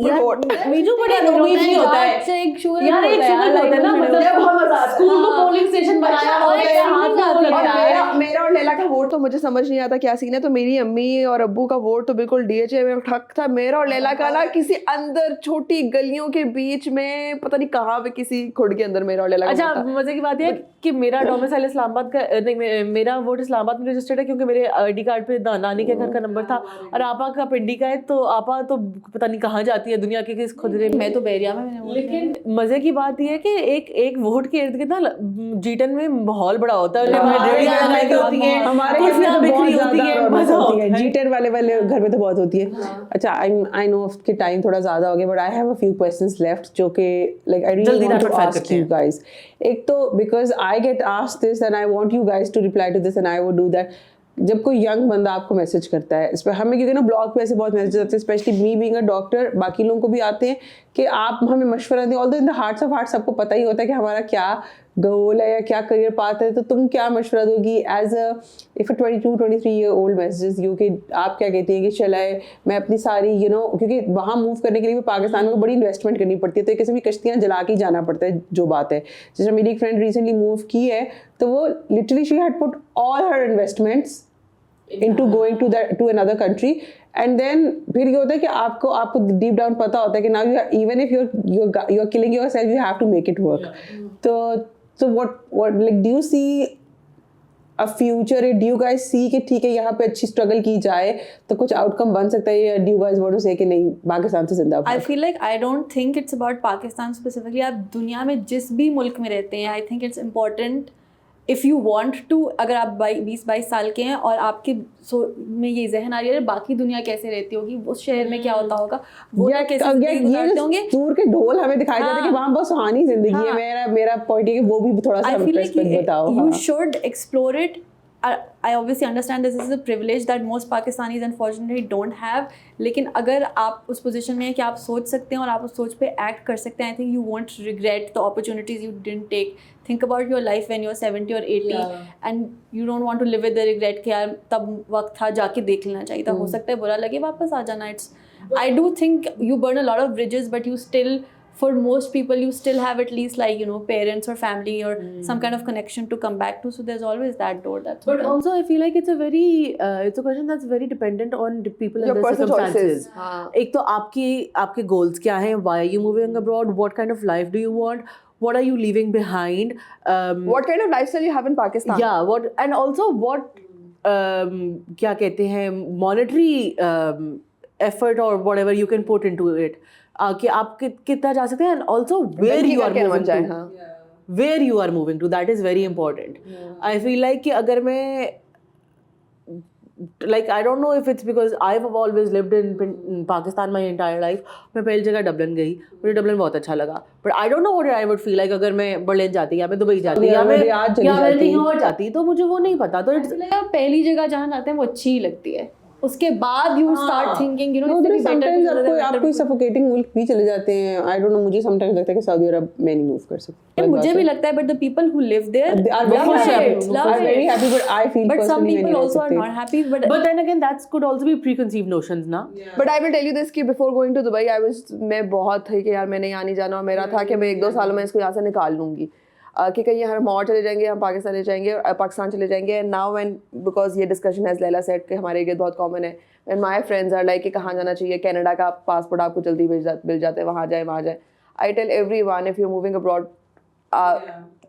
[SPEAKER 4] यार,
[SPEAKER 3] vote.
[SPEAKER 4] Meizu बड़ा नोमीज नहीं होता है
[SPEAKER 2] से एक शूर
[SPEAKER 4] यार, एक शुगर होता है ना, मतलब
[SPEAKER 3] जब हम आजाद-
[SPEAKER 4] स्कूल को
[SPEAKER 2] हाँ।
[SPEAKER 4] पोलिंग स्टेशन बनाया
[SPEAKER 2] अच्छा,
[SPEAKER 4] और
[SPEAKER 2] और
[SPEAKER 4] एक
[SPEAKER 2] एक
[SPEAKER 4] हाथ में
[SPEAKER 2] हाथ
[SPEAKER 4] वो
[SPEAKER 2] में
[SPEAKER 4] लगता
[SPEAKER 2] लगता
[SPEAKER 4] है.
[SPEAKER 2] है.
[SPEAKER 3] मेरा और लैला का वोट तो मुझे समझ नहीं आता क्या सीन है. तो मेरी अम्मी और अब्बू का वोट तो बिल्कुल डीएचए में ठक था. मेरा और लैला का ना किसी अंदर छोटी गलियों के बीच में पता नहीं कहाँ पे किसी खुड के अंदर मेरा और लैला का
[SPEAKER 4] अच्छा,
[SPEAKER 3] वोट था.
[SPEAKER 4] मजे की बात है कि मेरा डोमिसाइल इस्लामाबाद का नहीं, मेरा वोट इस्लामाबाद में रजिस्टर्ड है क्योंकि मेरे आईडी कार्ड पे नानी के घर का नंबर था, और आपा का पिंडी का है, तो आपा तो पता नहीं कहाँ जाती है दुनिया के किस खुदरे में.
[SPEAKER 2] मैं तो बैरिया में मैंने वोट किया.
[SPEAKER 4] लेकिन मजे की बात यह है कि एक वोट के इर्द गिर्द ना जीटन में माहौल बड़ा होता है.
[SPEAKER 2] हमारे
[SPEAKER 4] रेडी
[SPEAKER 2] यहाँ
[SPEAKER 4] लगाई
[SPEAKER 2] बहुत
[SPEAKER 4] होती है,
[SPEAKER 1] हमारे घर में
[SPEAKER 4] कुर्सियाँ
[SPEAKER 1] तो बहुत
[SPEAKER 4] बिखरी होती
[SPEAKER 1] ज्यादा
[SPEAKER 4] है,
[SPEAKER 1] रौनक
[SPEAKER 4] मजा
[SPEAKER 1] होती
[SPEAKER 4] होता
[SPEAKER 1] है.
[SPEAKER 4] है.
[SPEAKER 1] जीटर वाले घर में तो बहुत होती है. अच्छा, आई नो कि टाइम थोड़ा ज्यादा हो गया, but I have a few questions left जो कि लाइक आई रियली
[SPEAKER 4] जल्दी
[SPEAKER 1] want to
[SPEAKER 4] rapid fire
[SPEAKER 1] ask
[SPEAKER 4] करते
[SPEAKER 1] यू
[SPEAKER 4] हैं.
[SPEAKER 1] गाइस. एक तो because I get asked this and I want you guys to reply to this and I would do that. जब कोई young बंदा आपको मैसेज करता है, इस पर हमें क्योंकि ना ब्लॉग पे ऐसे बहुत मैसेज आते हैं, specially me being a doctor, बाकी लोगों को भी आते हैं कि आप हमें मशवरा दें. Although in the hearts of heart सबको पता ही होता है कि हमारा क्या गोल है या क्या करियर पाथ है, तो तुम क्या मशवरा दोगी as a if a 22-23 year old messages you कि आप क्या कहती हैं कि चलाए मैं अपनी सारी क्योंकि वहाँ मूव करने के लिए भी पाकिस्तान को बड़ी इन्वेस्टमेंट करनी पड़ती है, तो एक किस्म की कश्तियाँ जला के ही जाना पड़ता है जो बात है. जैसे मेरी एक फ्रेंड रिसेंटली मूव की है, तो वो literally she had put all her investments into going to another country, and then फिर ये होता है कि आपको deep down पता होता है कि now even if you're killing yourself, you have to make it work. So what like do you see a future? Do you guys see कि ठीक है यहाँ पे अच्छी struggle की जाए तो कुछ outcome बन सकता है, या do you guys want to say कि नहीं पाकिस्तान से जिंदाबाद?
[SPEAKER 2] I feel like I don't think it's about Pakistan specifically. आप दुनिया में जिस भी मुल्क में रहते हैं, I think it's important if you want to, अगर आप 20-22 साल के हैं और आपके में ये जहन आ रही है बाकी दुनिया कैसे रहती होगी, उस शहर में क्या होता होगा, वो कैसे गुजारते होंगे.
[SPEAKER 1] दूर के ढोल हमें दिखाई देते हैं कि वहाँ बहुत सुहानी जिंदगी है. मेरा पॉइंट है कि वो भी थोड़ा सा
[SPEAKER 2] I feel like
[SPEAKER 1] बताओ.
[SPEAKER 2] you should explore it. I obviously understand this is a privilege that most Pakistanis unfortunately don't have. लेकिन अगर आप उस position में हैं कि आप सोच सकते हैं और आप उस सोच पे act कर सकते हैं, I think you won't regret the opportunities you didn't take. Think about your life when you're 70 or 80 and you don't want to live with the regret कि यार तब वक्त था जाके देख लेना चाहिए था. हो सकता है बुरा लगे, वापस आ जाना. I do think you burn a lot of bridges, but you still, for most people, you still have at least like, you know, parents or family or some kind of connection to come back to. So there's always that door. That's
[SPEAKER 4] But
[SPEAKER 2] open.
[SPEAKER 4] also, I feel like it's a question that's very dependent on the people and
[SPEAKER 3] Your
[SPEAKER 4] their
[SPEAKER 3] personal
[SPEAKER 4] circumstances.
[SPEAKER 3] choices. हाँ.
[SPEAKER 4] एक तो आपके goals क्या हैं? Why are you moving abroad? What kind of life do you want? What are you leaving behind?
[SPEAKER 3] What kind of lifestyle you have in Pakistan?
[SPEAKER 4] Yeah, and also what क्या कहते हैं, monetary effort or whatever you can put into it. कि आप कितना जा सकते हैं, and also where you are moving to.
[SPEAKER 3] हाँ.
[SPEAKER 4] Where you are moving to, that is very important. I feel like कि अगर मैं like I don't know if it's because I've always lived in Pakistan my entire life. मैं पहली जगह Dublin गई, मुझे Dublin बहुत अच्छा लगा. But I don't know what I would feel like अगर मैं बर्लिन जाती या मैं दुबई जाती या मैं कहीं और जाती, तो मुझे वो नहीं पता. तो
[SPEAKER 2] पहली जगह जहाँ जाते हैं वो अच्छी ही लगती है. उसके बाद you start thinking, you know,
[SPEAKER 1] No,
[SPEAKER 2] it's better
[SPEAKER 1] sometimes
[SPEAKER 2] to
[SPEAKER 1] आप कोई suffocating मुल्क भी चले जाते हैं. I don't know, मुझे sometimes लगता है कि सऊदी अरब में नहीं move कर सकते.
[SPEAKER 2] मुझे भी लगता है, but the people who live there
[SPEAKER 1] are
[SPEAKER 2] love
[SPEAKER 1] very happy, but I feel
[SPEAKER 2] but some
[SPEAKER 1] personally
[SPEAKER 2] people also are not happy. But
[SPEAKER 4] then again, that could also be preconceived notions, ना?
[SPEAKER 3] But I will tell you this कि before going to Dubai, मैं बहुत थी कि यार मैं नहीं आनी जाना, और मेरा था कि मैं 1-2 सालों में इसको यहाँ से निकाल लूँगी. कि कहीं हम और चले जाएंगे, हम पाकिस्तान चले जाएंगे, पाकिस्तान चले जाएंगे. एंड नाउ व्हेन बिकॉज ये डिस्कशन एज लैला सेड कि हमारे लिए बहुत कॉमन है, and my friends are like कि कहाँ जाना चाहिए, कनाडा का पासपोर्ट आपको जल्दी मिल जाता है, वहाँ जाए. I tell everyone if you moving abroad,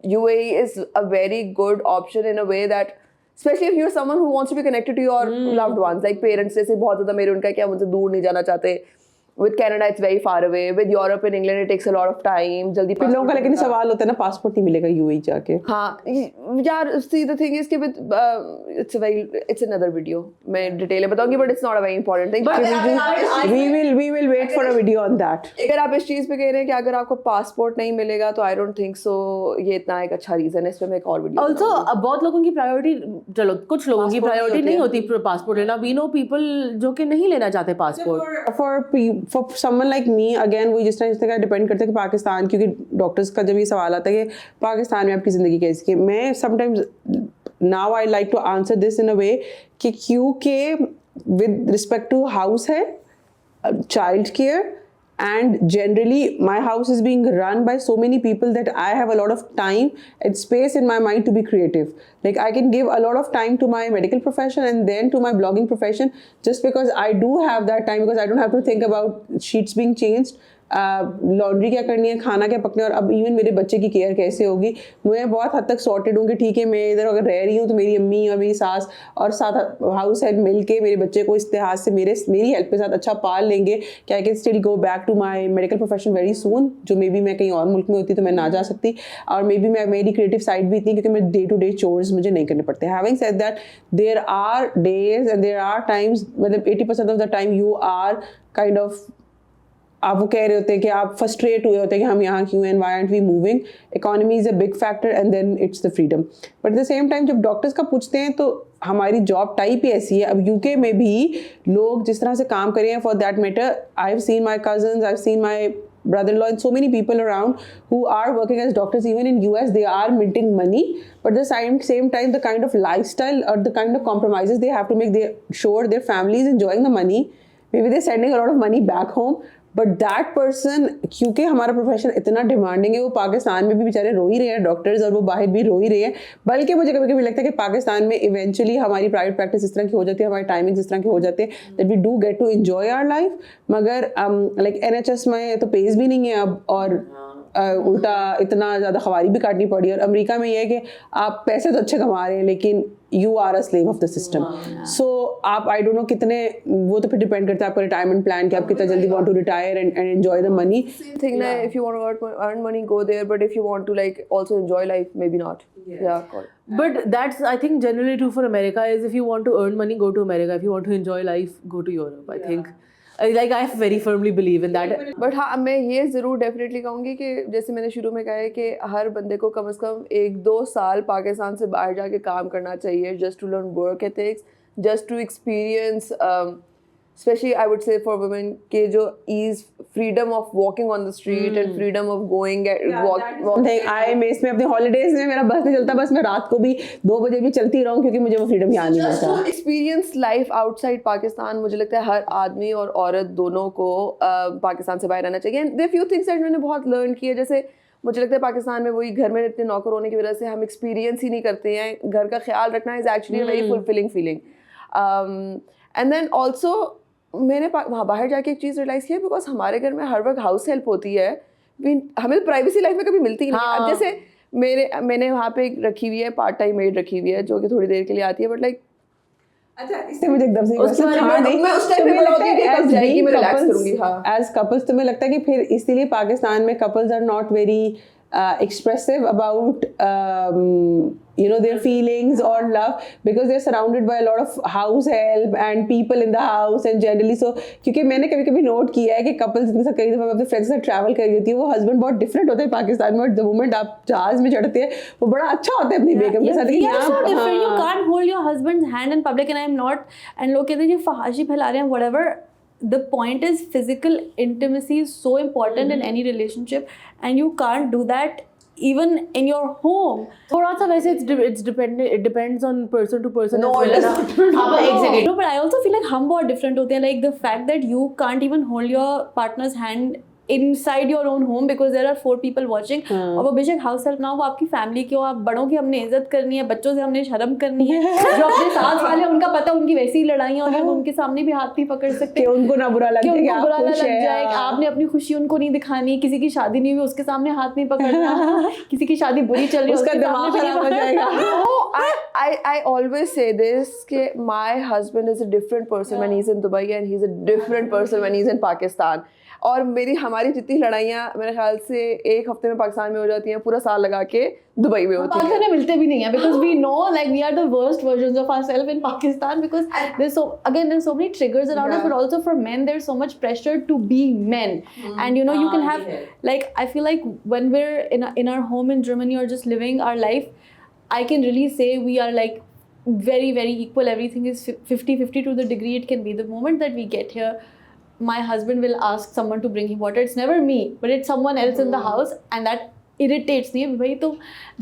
[SPEAKER 3] UAE is a very good option in a way that especially if you're someone who wants to be connected to your loved ones, like parents. जैसे बहुत ज़्यादा मेरे उनका क्या, मुझसे दूर नहीं जाना चाहते. With Canada, it's very far away. With Europe and England, it takes a lot of time. जल्दी
[SPEAKER 1] फिर लोगों का लेकिन सवाल होता है ना, पासपोर्ट नहीं मिलेगा UAE जाके.
[SPEAKER 3] हाँ यार, see the thing is कि with it's another video. मैं डिटेल में बताऊंगी, but it's not a very important thing.
[SPEAKER 1] We will wait for a video on that.
[SPEAKER 3] अगर आप इस चीज़ पे कह रहे हैं कि अगर आपको पासपोर्ट नहीं मिलेगा, तो I don't think so ये इतना एक अच्छा रीज़न है. इस पे मैं एक और वीडियो
[SPEAKER 4] Also, बहुत लोगों की प्रायोरिटी, चलो कुछ लोगों की प्रायोरिटी नहीं होती पासपोर्ट लेना. We know people जो कि नहीं लेना चाहते passport.
[SPEAKER 1] For someone like me, again वही जिस तरह का डिपेंड करता है कि पाकिस्तान, क्योंकि डॉक्टर्स का जब ये सवाल आता है कि पाकिस्तान में आपकी ज़िंदगी कैसी है, मैं sometimes now I like to answer this in a way कि क्योंकि विद रिस्पेक्ट टू हाउस है, child care, and generally my house is being run by so many people that I have a lot of time and space in my mind to be creative. Like I can give a lot of time to my medical profession and then to my blogging profession, just because I do have that time, because I don't have to think about sheets being changed, laundry क्या करनी है, खाना क्या पकना है, और अब even मेरे बच्चे की केयर कैसे होगी. मैं बहुत हद तक सॉर्टेड हूँ कि ठीक है, मैं इधर अगर रह रही हूँ तो मेरी अम्मी और मेरी सास और साथ हाउस हेल्प मिल के मेरे बच्चे को इस लिहाज से मेरी हेल्प के साथ अच्छा पाल लेंगे कि I can still go back to my medical profession very soon, जो मे बी मैं कहीं और मुल्क में होती तो मैं ना जा सकती. और मे बी मेरी क्रिएटिव साइड भी इतनी, क्योंकि मैं डे टू डे चोर्स मुझे नहीं करने पड़ते. Having said that, there are days and there are times, मतलब 80% of the time you are kind of, आप वो कह रहे होते हैं कि आप फ्रस्ट्रेट हुए होते हैं कि हम यहाँ क्यों हैं, why aren't we moving. Economy is a big factor and then it's the freedom. But at the same time जब डॉक्टर्स का पूछते हैं तो हमारी जॉब टाइप ही ऐसी है. अब यूके में भी लोग जिस तरह से काम कर रहे हैं, for that matter I have seen my cousins, I have seen my brother-in-law and so many people around who are working as doctors. Even in US they are minting money, but at the same time the kind of lifestyle or the kind of compromises they have to make, they sure their family is enjoying the money, maybe they're sending a lot of money back home, but that person, क्योंकि हमारा profession इतना demanding है, वो पाकिस्तान में भी बेचारे रो ही रहे हैं डॉक्टर्स, और वो बाहर भी रो ही रहे हैं. बल्कि मुझे कभी कभी लगता है कि पाकिस्तान में इवेंचुअली हमारी प्राइवेट प्रैक्टिस इस तरह की हो जाती है, हमारी टाइमिंग इस तरह की हो जाते हैं that we do get to enjoy our life. मगर लाइक NHS में तो पेज भी नहीं है अब, और उल्टा इतना ज़्यादा खवारी भी काटनी पड़ी. और अमेरिका में ये है कि आप पैसे तो अच्छे कमा रहे हैं लेकिन you are a slave of the system. So आप आई डोंट नो कितने, वो तो फिर डिपेंड करता है आपका रिटायरमेंट प्लान कि आप कितना जल्दी want to retire and enjoy the money.
[SPEAKER 3] Thing that if you want to earn money, go there, but if you want to like also enjoy life, maybe not. Yeah, cool.
[SPEAKER 4] But that's, I think, generally true for America, is if you want to earn money, go to America. If you want to enjoy life, go to Europe, I think. Like I very firmly believe in that.
[SPEAKER 3] But हाँ, मैं ये ज़रूर definitely कहूँगी कि जैसे मैंने शुरू में कहा है कि हर बंदे को कम से कम 1-2 साल पाकिस्तान से बाहर जाके काम करना चाहिए, just to learn work ethics, just to experience, specially I would say for women के जो is freedom of walking on the street and freedom of going
[SPEAKER 1] I miss में अपने हॉलीडेज में मेरा बस नहीं चलता, बस मैं रात को भी 2 बजे भी चलती रहूँ क्योंकि मुझे वो फ्रीडम यहाँ नहीं मिलता.
[SPEAKER 3] Experience life outside Pakistan. मुझे लगता है हर आदमी और औरत दोनों को पाकिस्तान से बाहर आना चाहिए. And there few things that मैंने बहुत लर्न किए, जैसे मुझे लगता है पाकिस्तान में वही घर में इतने नौकर होने की वजह से हम एक्सपीरियंस ही नहीं करते हैं. घर का ख्याल रखना is actually a very fulfilling feeling. And then also मैंने वहाँ बाहर जाके एक चीज़ रियलाइज़ किया, बिकॉज हमारे घर में हर वक्त हाउस हेल्प होती है, हमें प्राइवेसी लाइफ में कभी मिलती ही नहीं. अब जैसे मैंने वहाँ पे एक रखी हुई है, पार्ट टाइम मेड रखी हुई है जो कि थोड़ी देर के लिए आती है, बट लाइक
[SPEAKER 1] अच्छा इससे मुझे एकदम से
[SPEAKER 3] उसके बारे में मैं उस टाइम पे बोलती हूँ कि कब जाएगी, मैं रिलैक्स करूँगी. हाँ,
[SPEAKER 1] एज कपल्स तुम्हें लगता है कि फिर इसीलिए पाकिस्तान में couples are not very expressive about their feelings or love because they're surrounded by a lot of house help and people in the house and generally so क्योंकि मैंने कभी कभी नोट किया है कि कपल्स जिनके साथ कई दफ़ा अपने फ्रेंड्स के साथ ट्रैवल करी होती है, वो हस्बैंड बहुत डिफरेंट होता है पाकिस्तान में, और द मोमेंट आप जहाज में चढ़ते हैं वो बड़ा अच्छा होता है अपनी बेगम के साथ.
[SPEAKER 2] We are so different. You can't hold your husband's hand in public and I am not. And लोग कहते हैं ये फहाशी फैला रहे हैं whatever. The point is physical intimacy is so important in any relationship and you can't do that even in your home.
[SPEAKER 4] थोड़ा सा वैसे it depends on person to person.
[SPEAKER 3] No,
[SPEAKER 4] as
[SPEAKER 3] it
[SPEAKER 4] well.
[SPEAKER 3] doesn't.
[SPEAKER 4] हाँ, exactly.
[SPEAKER 2] No, but I also feel like हम बहुत different होते हैं. Like the fact that you can't even hold your partner's hand inside your own home because there are 4 people watching. और वो बेशक house help ना हो, वो आपकी फैमिली की हो, आप बड़ों की हमने इज्जत करनी है, बच्चों से हमने शर्म करनी है. जो अपने साथ वाले उनका पता उनकी वैसी ही लड़ाइयाँ और हम उनके सामने भी हाथ नहीं पकड़ सकते
[SPEAKER 1] कि उनको ना बुरा लग जाए कि आप
[SPEAKER 2] बुरा ना
[SPEAKER 1] खुश
[SPEAKER 2] लग
[SPEAKER 1] हैं.
[SPEAKER 2] जाए. आपने अपनी खुशी उनको नहीं दिखानी, किसी की शादी नहीं हुई उसके सामने हाथ नहीं पकड़ना, किसी की शादी बुरी चल रही है
[SPEAKER 1] उसका
[SPEAKER 2] उसके
[SPEAKER 1] दिमाग
[SPEAKER 2] सामने
[SPEAKER 1] खराब हो जाएगा.
[SPEAKER 3] No, I always say this कि my husband is a different person when he's in Dubai and he's a different person when he's in Pakistan. और हमारी जितनी लड़ाइयाँ मेरे ख्याल से 1 हफ्ते में पाकिस्तान में हो जाती हैं, पूरा साल लगा के दुबई में होती
[SPEAKER 2] पाकिस्तान
[SPEAKER 3] हैं.
[SPEAKER 2] में मिलते भी नहीं है because we know like we are the worst versions of ourselves in Pakistan because there's so many triggers around us, but also for men there's so much pressure to be men. And you can have like I feel like when we're in our home in Germany or just living our life, I can really say we are like very very equal. Everything is 50-50 to the degree it can be. The moment that we get here, my husband will ask someone to bring him water. It's never me, but it's someone else in the house, and that irritates me. भाई तो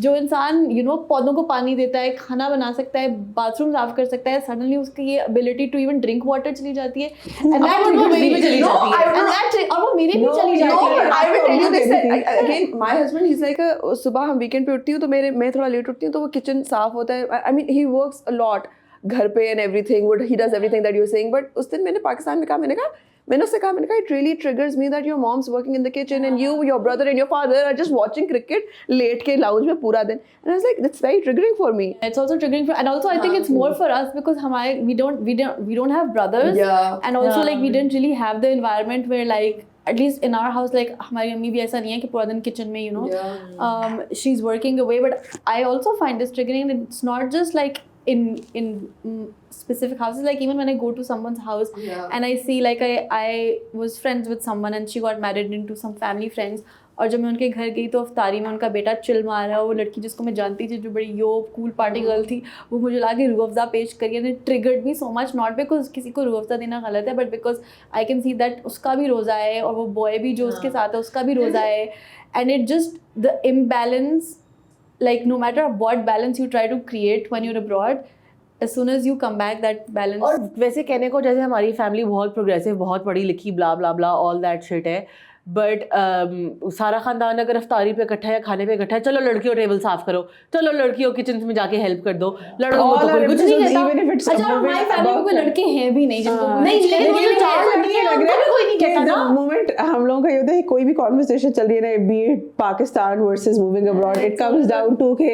[SPEAKER 2] जो इंसान पौधों को पानी देता है, खाना बना सकता है, बाथरूम साफ कर सकता है, सडनली उसकी ये ability to even drink water चली जाती है, and that
[SPEAKER 4] वो मेरी भी चली जाती है.
[SPEAKER 2] और वो मेरी भी चली
[SPEAKER 3] No,
[SPEAKER 2] जाती
[SPEAKER 3] but
[SPEAKER 2] है.
[SPEAKER 3] I will tell you this. Again, my husband, he's like सुबह हम वीकेंड पे उठती हूँ तो मैं थोड़ा लेट उठती हूँ तो वो किचन साफ होता है. I mean, he works a lot घर पे and everything. He does everything that you're saying. But उस दिन मैंने पाकिस्तान में कहा, मैंने उससे कहा it really triggers me that your mom's working in the kitchen and your brother and your father are just watching cricket late के lounge में पूरा दिन. And I was like, that's very triggering for me.
[SPEAKER 2] It's also triggering and also I think it's more for us because we don't have brothers.
[SPEAKER 3] Yeah.
[SPEAKER 2] And also like we didn't really have the environment where like at least in our house like हमारी अम्मी भी ऐसा नहीं है कि पूरा दिन kitchen में she's working away. But I also find this triggering, and it's not just like in specific houses, like even when I go to someone's house and I see like I was friends with someone and she got married into some family friends, और जब मैं उनके घर गई तो अफ्तारी में उनका बेटा चिल मार रहा है, वो लड़की जिसको मैं जानती थी जो बड़ी कूल पार्टी गर्ल थी, वो मुझे लाके रूह अफ़ज़ा पेश करी and it triggered me so much, not because किसी को रूह अफ़ज़ा देना गलत है, but because I can see that उसका भी रोज़ा है और वो बॉय भी जो उसके साथ है उसका भी रोज़ा है, and it just the imbalance, like no matter what balance you try to create when you're abroad, as soon as you come back that balance.
[SPEAKER 4] और वैसे कहने को जैसे हमारी फैमिली बहुत प्रोग्रेसिव, बहुत पढ़ी लिखी, ब्ला ब्ला ब्ला ऑल दैट शिट है, बट सारा खानदान अगर अफ्तारी पे इकट्ठा है, खाने पे इकट्ठा है, चलो लड़कियों टेबल साफ करो, चलो लड़कियों किचन में जाके हेल्प कर दो, लड़कों को तो कोई कुछ नहीं कहता.
[SPEAKER 2] अच्छा हमारी फैमिली में कोई लड़के हैं भी नहीं जिनको
[SPEAKER 4] नहीं लेकिन वो जो 4 लड़कियां हैं उनको भी कोई नहीं कहता ना.
[SPEAKER 1] मोमेंट हम लोगों का ये होता है कोई भी कॉन्वर्सेशन चल रही है ना, be it Pakistan versus moving abroad, it comes down to के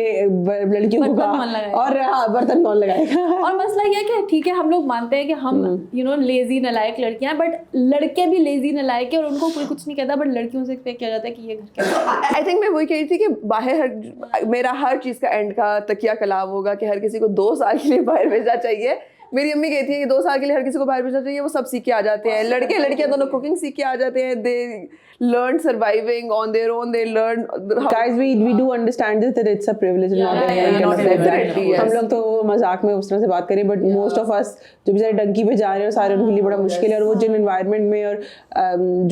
[SPEAKER 1] लड़कियों को और बर्तन कौन लगाएगा.
[SPEAKER 2] और मसला ये है कि ठीक है हम लोग मानते हैं कि हम लेजी नलायक लड़कियां, बट लड़के भी लेजी नलायक है और उनको कोई कुछ नहीं कहता, बट लड़कियों से एक्सपेक्ट किया जाता है कि ये घर के.
[SPEAKER 3] आई थिंक मैं वही कह रही थी कि बाहर मेरा हर चीज़ का एंड का तकिया कलाम होगा कि हर किसी को 2 साल के लिए बाहर भेजना चाहिए, मेरी अम्मी कहती है कि 2 साल के लिए हर किसी को बाहर भेजना चाहिए, वो सब सीख के आ जाते हैं, लड़के लड़कियां दोनों कुकिंग सीख के आ जाते हैं, दे learn surviving on their own, they learn
[SPEAKER 1] Guys, we do understand this that it's a privilege and not everyone can
[SPEAKER 4] not
[SPEAKER 1] afford that.
[SPEAKER 3] definitely, yes.
[SPEAKER 1] हम लोग तो मजाक में उस तरह से बात करें, but most of us जो बेचारे डंकी पे जा रहे हैं और सारे उनके लिए बड़ा मुश्किल है, और वो जिन environment में और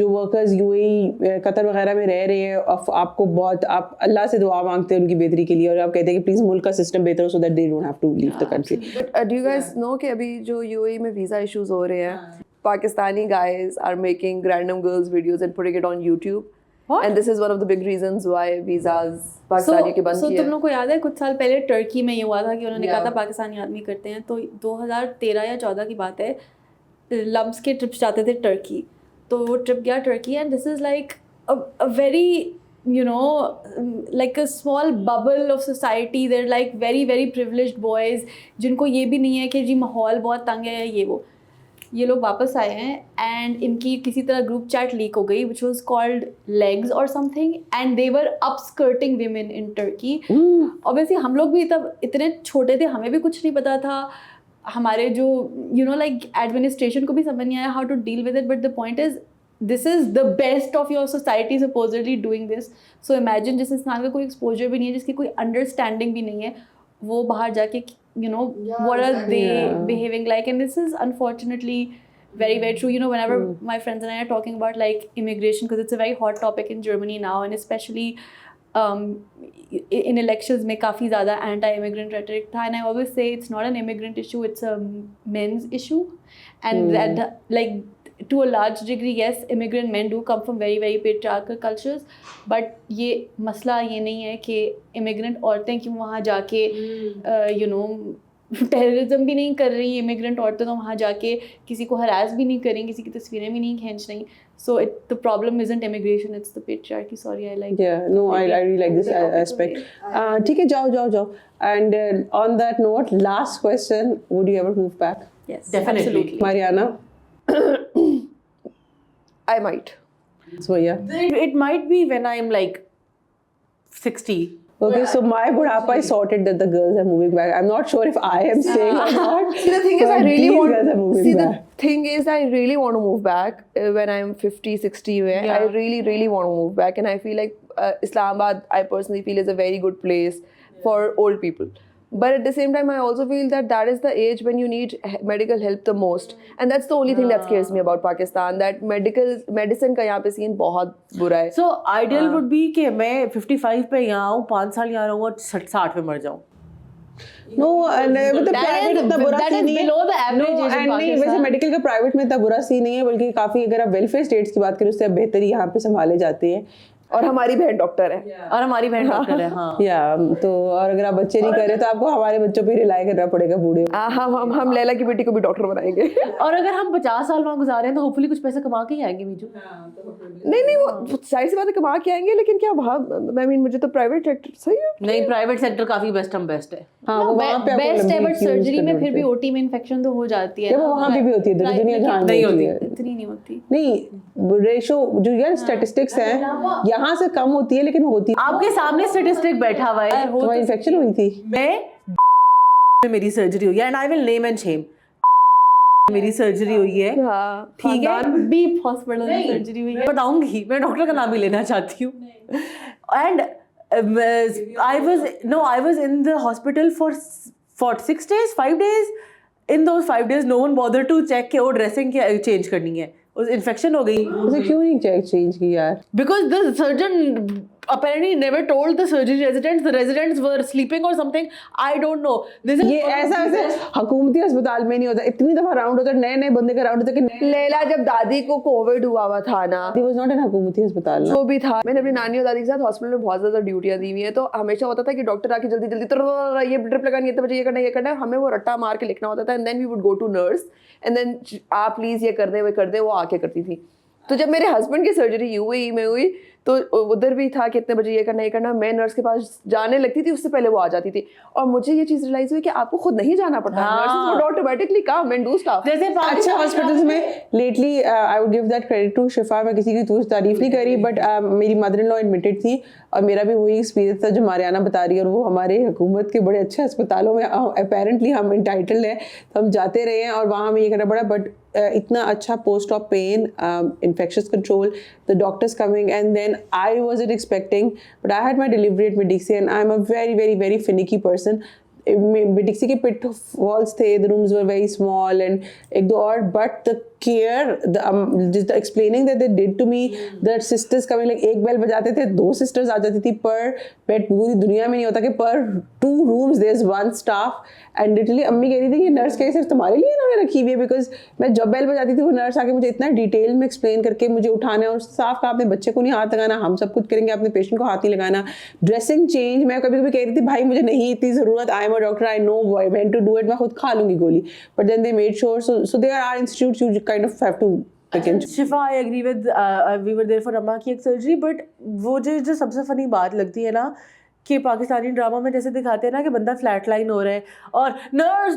[SPEAKER 1] जो workers UAE कतर वगैरह में रह रहे हैं, आपको बहुत आप अल्लाह से दुआ मांगते हैं उनकी बेहतरी के लिए, और आप कहते हैं कि प्लीज मुल्क का सिस्टम बेहतर हो so that they don't have to leave the country.
[SPEAKER 3] But do you guys know कि अभी जो UAE में visa issues हो रहे हैं, Pakistani guys are making random girls videos and putting it on YouTube.
[SPEAKER 4] What?
[SPEAKER 3] And this is one of the big reasons why visas Pakistani के बंद किए।
[SPEAKER 2] तुम लोग को याद है कुछ साल पहले टर्की में ये हुआ था कि उन्होंने कहा था पाकिस्तानी आदमी करते हैं, तो 2013 या 14 की बात है, लम्स के ट्रिप्स जाते थे टर्की, तो वो ट्रिप गया Turkey, and this is like a very you know like a small bubble of society, they're like very very privileged boys जिनको ये भी नहीं है कि जी माहौल बहुत तंग है ये वो। ये लोग वापस आए हैं एंड इनकी किसी तरह ग्रुप चैट लीक हो गई which was called legs or something, and they were upskirting women in Turkey. Obviously हम लोग भी तब इतने छोटे थे, हमें भी कुछ नहीं पता था, हमारे जो like administration को भी समझ नहीं आया how to deal with it, but the point is this is the best of your society supposedly doing this. So imagine जिस इंसान का कोई exposure भी नहीं है, जिसकी कोई understanding भी नहीं है, वो बाहर जाके what are they behaving like, and this is unfortunately very very true. Whenever my friends and I are talking about like immigration, because it's a very hot topic in Germany now, and especially in elections में काफ़ी ज़्यादा anti-immigrant rhetoric था, and I always say it's not an immigrant issue, it's a men's issue, and that like to a large degree yes, immigrant men do come from very very patriarchal cultures, but ये मसला ये नहीं है कि immigrant औरतें क्यों वहाँ जाके टेररिज्म भी नहीं कर रही, इमिग्रेंट औरतें तो वहाँ जाके किसी को हरास भी नहीं करें, किसी की तस्वीरें भी नहीं खींच रही, so the problem isn't immigration, it's the patriarchy. Sorry, I like
[SPEAKER 1] I really like this aspect. ठीक है, जाओ and on that note, last question, would you ever move back?
[SPEAKER 2] yes,
[SPEAKER 4] Definitely.
[SPEAKER 2] absolutely.
[SPEAKER 1] Mariana?
[SPEAKER 3] I might.
[SPEAKER 1] So yeah.
[SPEAKER 4] It might be when I'm like 60.
[SPEAKER 1] Okay, so my budhapa is sorted that the girls are moving back. I'm not sure if I am staying or not.
[SPEAKER 3] See, the thing is,
[SPEAKER 1] but
[SPEAKER 3] I really
[SPEAKER 1] these
[SPEAKER 3] want.
[SPEAKER 1] guys are moving
[SPEAKER 3] See,
[SPEAKER 1] back.
[SPEAKER 3] the thing is, I really want to move back when I'm 50, 60.
[SPEAKER 4] Yeah.
[SPEAKER 3] I really want to move back, and I feel like Islamabad, I personally feel, is a very good place for old people. But at the same time, I also feel that is the age when you need medical help the most, and that's the only thing that scares me about Pakistan. That medicine का यहाँ पे scene बहुत बुरा है.
[SPEAKER 4] So ideal would be कि मैं 55 पे यहाँ आऊँ, 5 साल यहाँ रहूँ और 60 पे मर जाऊँ.
[SPEAKER 1] No, and मतलब प्राइवेट इतना बुरा
[SPEAKER 2] that
[SPEAKER 1] सीन
[SPEAKER 2] is
[SPEAKER 1] नहीं है.
[SPEAKER 2] below the average
[SPEAKER 1] No,
[SPEAKER 2] age in
[SPEAKER 1] and नहीं, वैसे
[SPEAKER 2] Pakistan.
[SPEAKER 1] मेडिकल का प्राइवेट में इतना बुरा सीन नहीं है, बल्कि काफी अगर आप वेलफेयर स्टेट्स की बात करें उससे बेहतर ही यहाँ पे संभाले जाते हैं.
[SPEAKER 3] और हमारी बहन डॉक्टर है.
[SPEAKER 4] और हमारी बहन डॉक्टर है. हाँ.
[SPEAKER 1] या तो और अगर आप बच्चे नहीं कर रहे तो आपको हमारे बच्चों पे रिलाई करना पड़ेगा बूढ़े.
[SPEAKER 3] हम लैला की बेटी को भी डॉक्टर बनाएंगे.
[SPEAKER 4] और अगर हम 50 साल वहाँ गुजारे हैं तो होपफुली कुछ पैसे कमा के ही आएंगे मीजू.
[SPEAKER 3] नहीं वो सारी सी बातें कमा के आएंगे, लेकिन क्या वहाँ मुझे तो प्राइवेट सेक्टर सही है.
[SPEAKER 4] नहीं, प्राइवेट सेक्टर काफी बेस्ट है.
[SPEAKER 1] हाँ, वो वहाँ पे आपको
[SPEAKER 2] बेस्ट है,
[SPEAKER 1] लंबी
[SPEAKER 2] बट
[SPEAKER 1] queues
[SPEAKER 2] सर्जरी में
[SPEAKER 1] करनी
[SPEAKER 2] फिर भी
[SPEAKER 1] पड़ती
[SPEAKER 2] ओटी में इन्फेक्शन तो हो जाती है.
[SPEAKER 1] है. वो वहाँ पे भी होती है, दुनिया जहाँ
[SPEAKER 4] नहीं
[SPEAKER 1] होती
[SPEAKER 4] होती.
[SPEAKER 1] है.
[SPEAKER 2] इतनी नहीं होती.
[SPEAKER 1] नहीं, रेशो जो यार स्टैटिस्टिक्स हैं यहाँ से कम होती है लेकिन होती है.
[SPEAKER 4] आपके सामने स्टैटिस्टिक बैठा हुआ है.
[SPEAKER 1] तुम्हारी इन्फेक्शन हुई थी?
[SPEAKER 4] मैं मेरी सर्जरी हुई है, and I will name and Shem. मेरी सर्जरी हुई है.
[SPEAKER 3] हाँ.
[SPEAKER 4] ठीक है,
[SPEAKER 2] बीप हॉस्पिटल में सर्जरी हुई है.
[SPEAKER 4] बताऊंगी, मैं डॉक्टर का नाम भी लेना चाहती हूँ. And I was in the hospital for 6 days, 5 days. In those 5 days, no one bothered to check कि वो ड्रेसिंग क्या चेंज करनी है. उस इन्फेक्शन हो गई.
[SPEAKER 1] उसे क्यों नहीं चेंज की यार?
[SPEAKER 4] Because the surgeon apparently never told the surgery residents. The residents were sleeping or something. I don't know. This is
[SPEAKER 1] ये ऐसा वैसे हुकूमती अस्पताल में नहीं होता. इतनी दफा राउंड होता है, नए बंदे का राउंड होता है कि
[SPEAKER 3] लैला जब दादी को कोविड हुआ था ना,
[SPEAKER 1] He was not in हुकूमती अस्पताल ना.
[SPEAKER 3] वो भी था. मैंने अपनी नानी और दादी के साथ हॉस्पिटल में बहुत ज्यादा ड्यूटियां दी हुई है, तो हमेशा होता था कि डॉक्टर आके जल्दी ये ड्रिप लगानी है, तो बजे ये करना है, हमें वो रट्टा मार के लिखना होता था, and then we would go to nurse, and then आप प्लीज ये कर दे, वो कर दे, वो आके करती थी. तो जब मेरे हस्बैंड की सर्जरी यूएई में हुई तो उधर भी था कि इतने बजे ये करना, मैं नर्स के पास जाने लगती थी, उससे पहले वो आ जाती थी। और मुझे ये चीज़ रियलाइज हुई कि आपको खुद नहीं जाना पड़ता, nurses would automatically come and do stuff.
[SPEAKER 4] जैसे
[SPEAKER 1] अच्छा हॉस्पिटल्स में lately I would give that credit to Shifa, मैं किसी की तारीफ नहीं करी, बट मेरी मदर इन लॉ एडमिटेड थी और मेरा भी वही एक्सपीरियंस था जो मारियाना बता रही है, और वो हमारे हुकूमत के बड़े अच्छे अस्पतालों में अपेरेंटली हम इंटाइटल्ड हैं, तो हम जाते रहे हैं और वहाँ हमें ये करना पड़ा। बट इतना अच्छा post of pain, infectious control, the doctors coming, and then I wasn't expecting, but I had my delivery at Medici, and I'm a very, very, very finicky person. Medici के pit walls थे, the rooms were very small, and एक दो और, but the care, just the explaining that they did to me, the sisters coming, like एक bell बजाते थे 2 sisters आ जाती थी per bed। पूरी दुनिया में नहीं होता कि per 2 rooms there's 1 staff, and literally अम्मी कह रही थी कि नर्स कहीं सिर्फ तुम्हारे लिए इन्होंने रखी हुई है, बिकॉज मैं जब बेल बजाती थी वो नर्स आके मुझे इतना डिटेल में एक्सप्लेन करके मुझे उठाना है और साफ कहा, अपने बच्चे को नहीं हाथ लगाना, हम सब कुछ करेंगे, अपने पेशेंट को हाथ नहीं लगाना। ड्रेसिंग चेंज, मैं कभी कभी कह रही थी भाई मुझे नहीं इतनी ज़रूरत, I am a doctor, I know when to do it, मैं खुद खा लूँगी गोली, but then they made sure. So there are institutes you kind of have to
[SPEAKER 4] Shifa, I agree with, we were there for अम्मा की एक surgery, but वो जो सबसे फनी बात लगती है ना कि पाकिस्तानी ड्रामा में जैसे दिखाते हैं ना कि बंदा फ्लैट लाइन हो रहा है और नर्स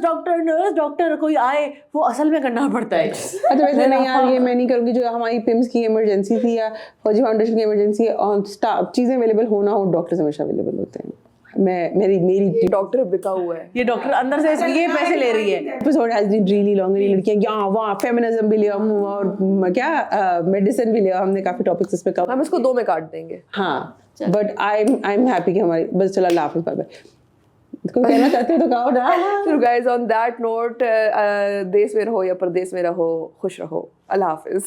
[SPEAKER 4] डॉक्टर कोई आए, वो असल में करना पड़ता है।
[SPEAKER 1] अच्छा वैसे नहीं यार, ये मैं नहीं करूँगी, जो हमारी पिम्स की इमरजेंसी थी या फौजी फाउंडेशन की इमरजेंसी, ऑन स्टाफ चीज़ें अवेलेबल होना हो, डॉक्टर्स हमेशा अवेलेबल होते हैं। मेरी
[SPEAKER 3] डॉक्टर बिका हुआ है,
[SPEAKER 4] ये डॉक्टर अंदर से इसलिए पैसे ले रही है।
[SPEAKER 1] Episode has been really long, लड़कियां यहाँ वहाँ फेमिनिज्म भी लिया और क्या मेडिसिन भी लिया, हमने काफ़ी टॉपिक्स इस पे कवर।
[SPEAKER 3] हम इसको 2 में काट देंगे।
[SPEAKER 1] हाँ, बट आई एम हैप्पी कि हमारी बस चला लाफ बाय बाय। कोई कहना चाहते हो तो कहो ना।
[SPEAKER 3] So guys, on that note, देश में रहो या परदेश में रहो, खुश रहो, अल्लाह हाफिज।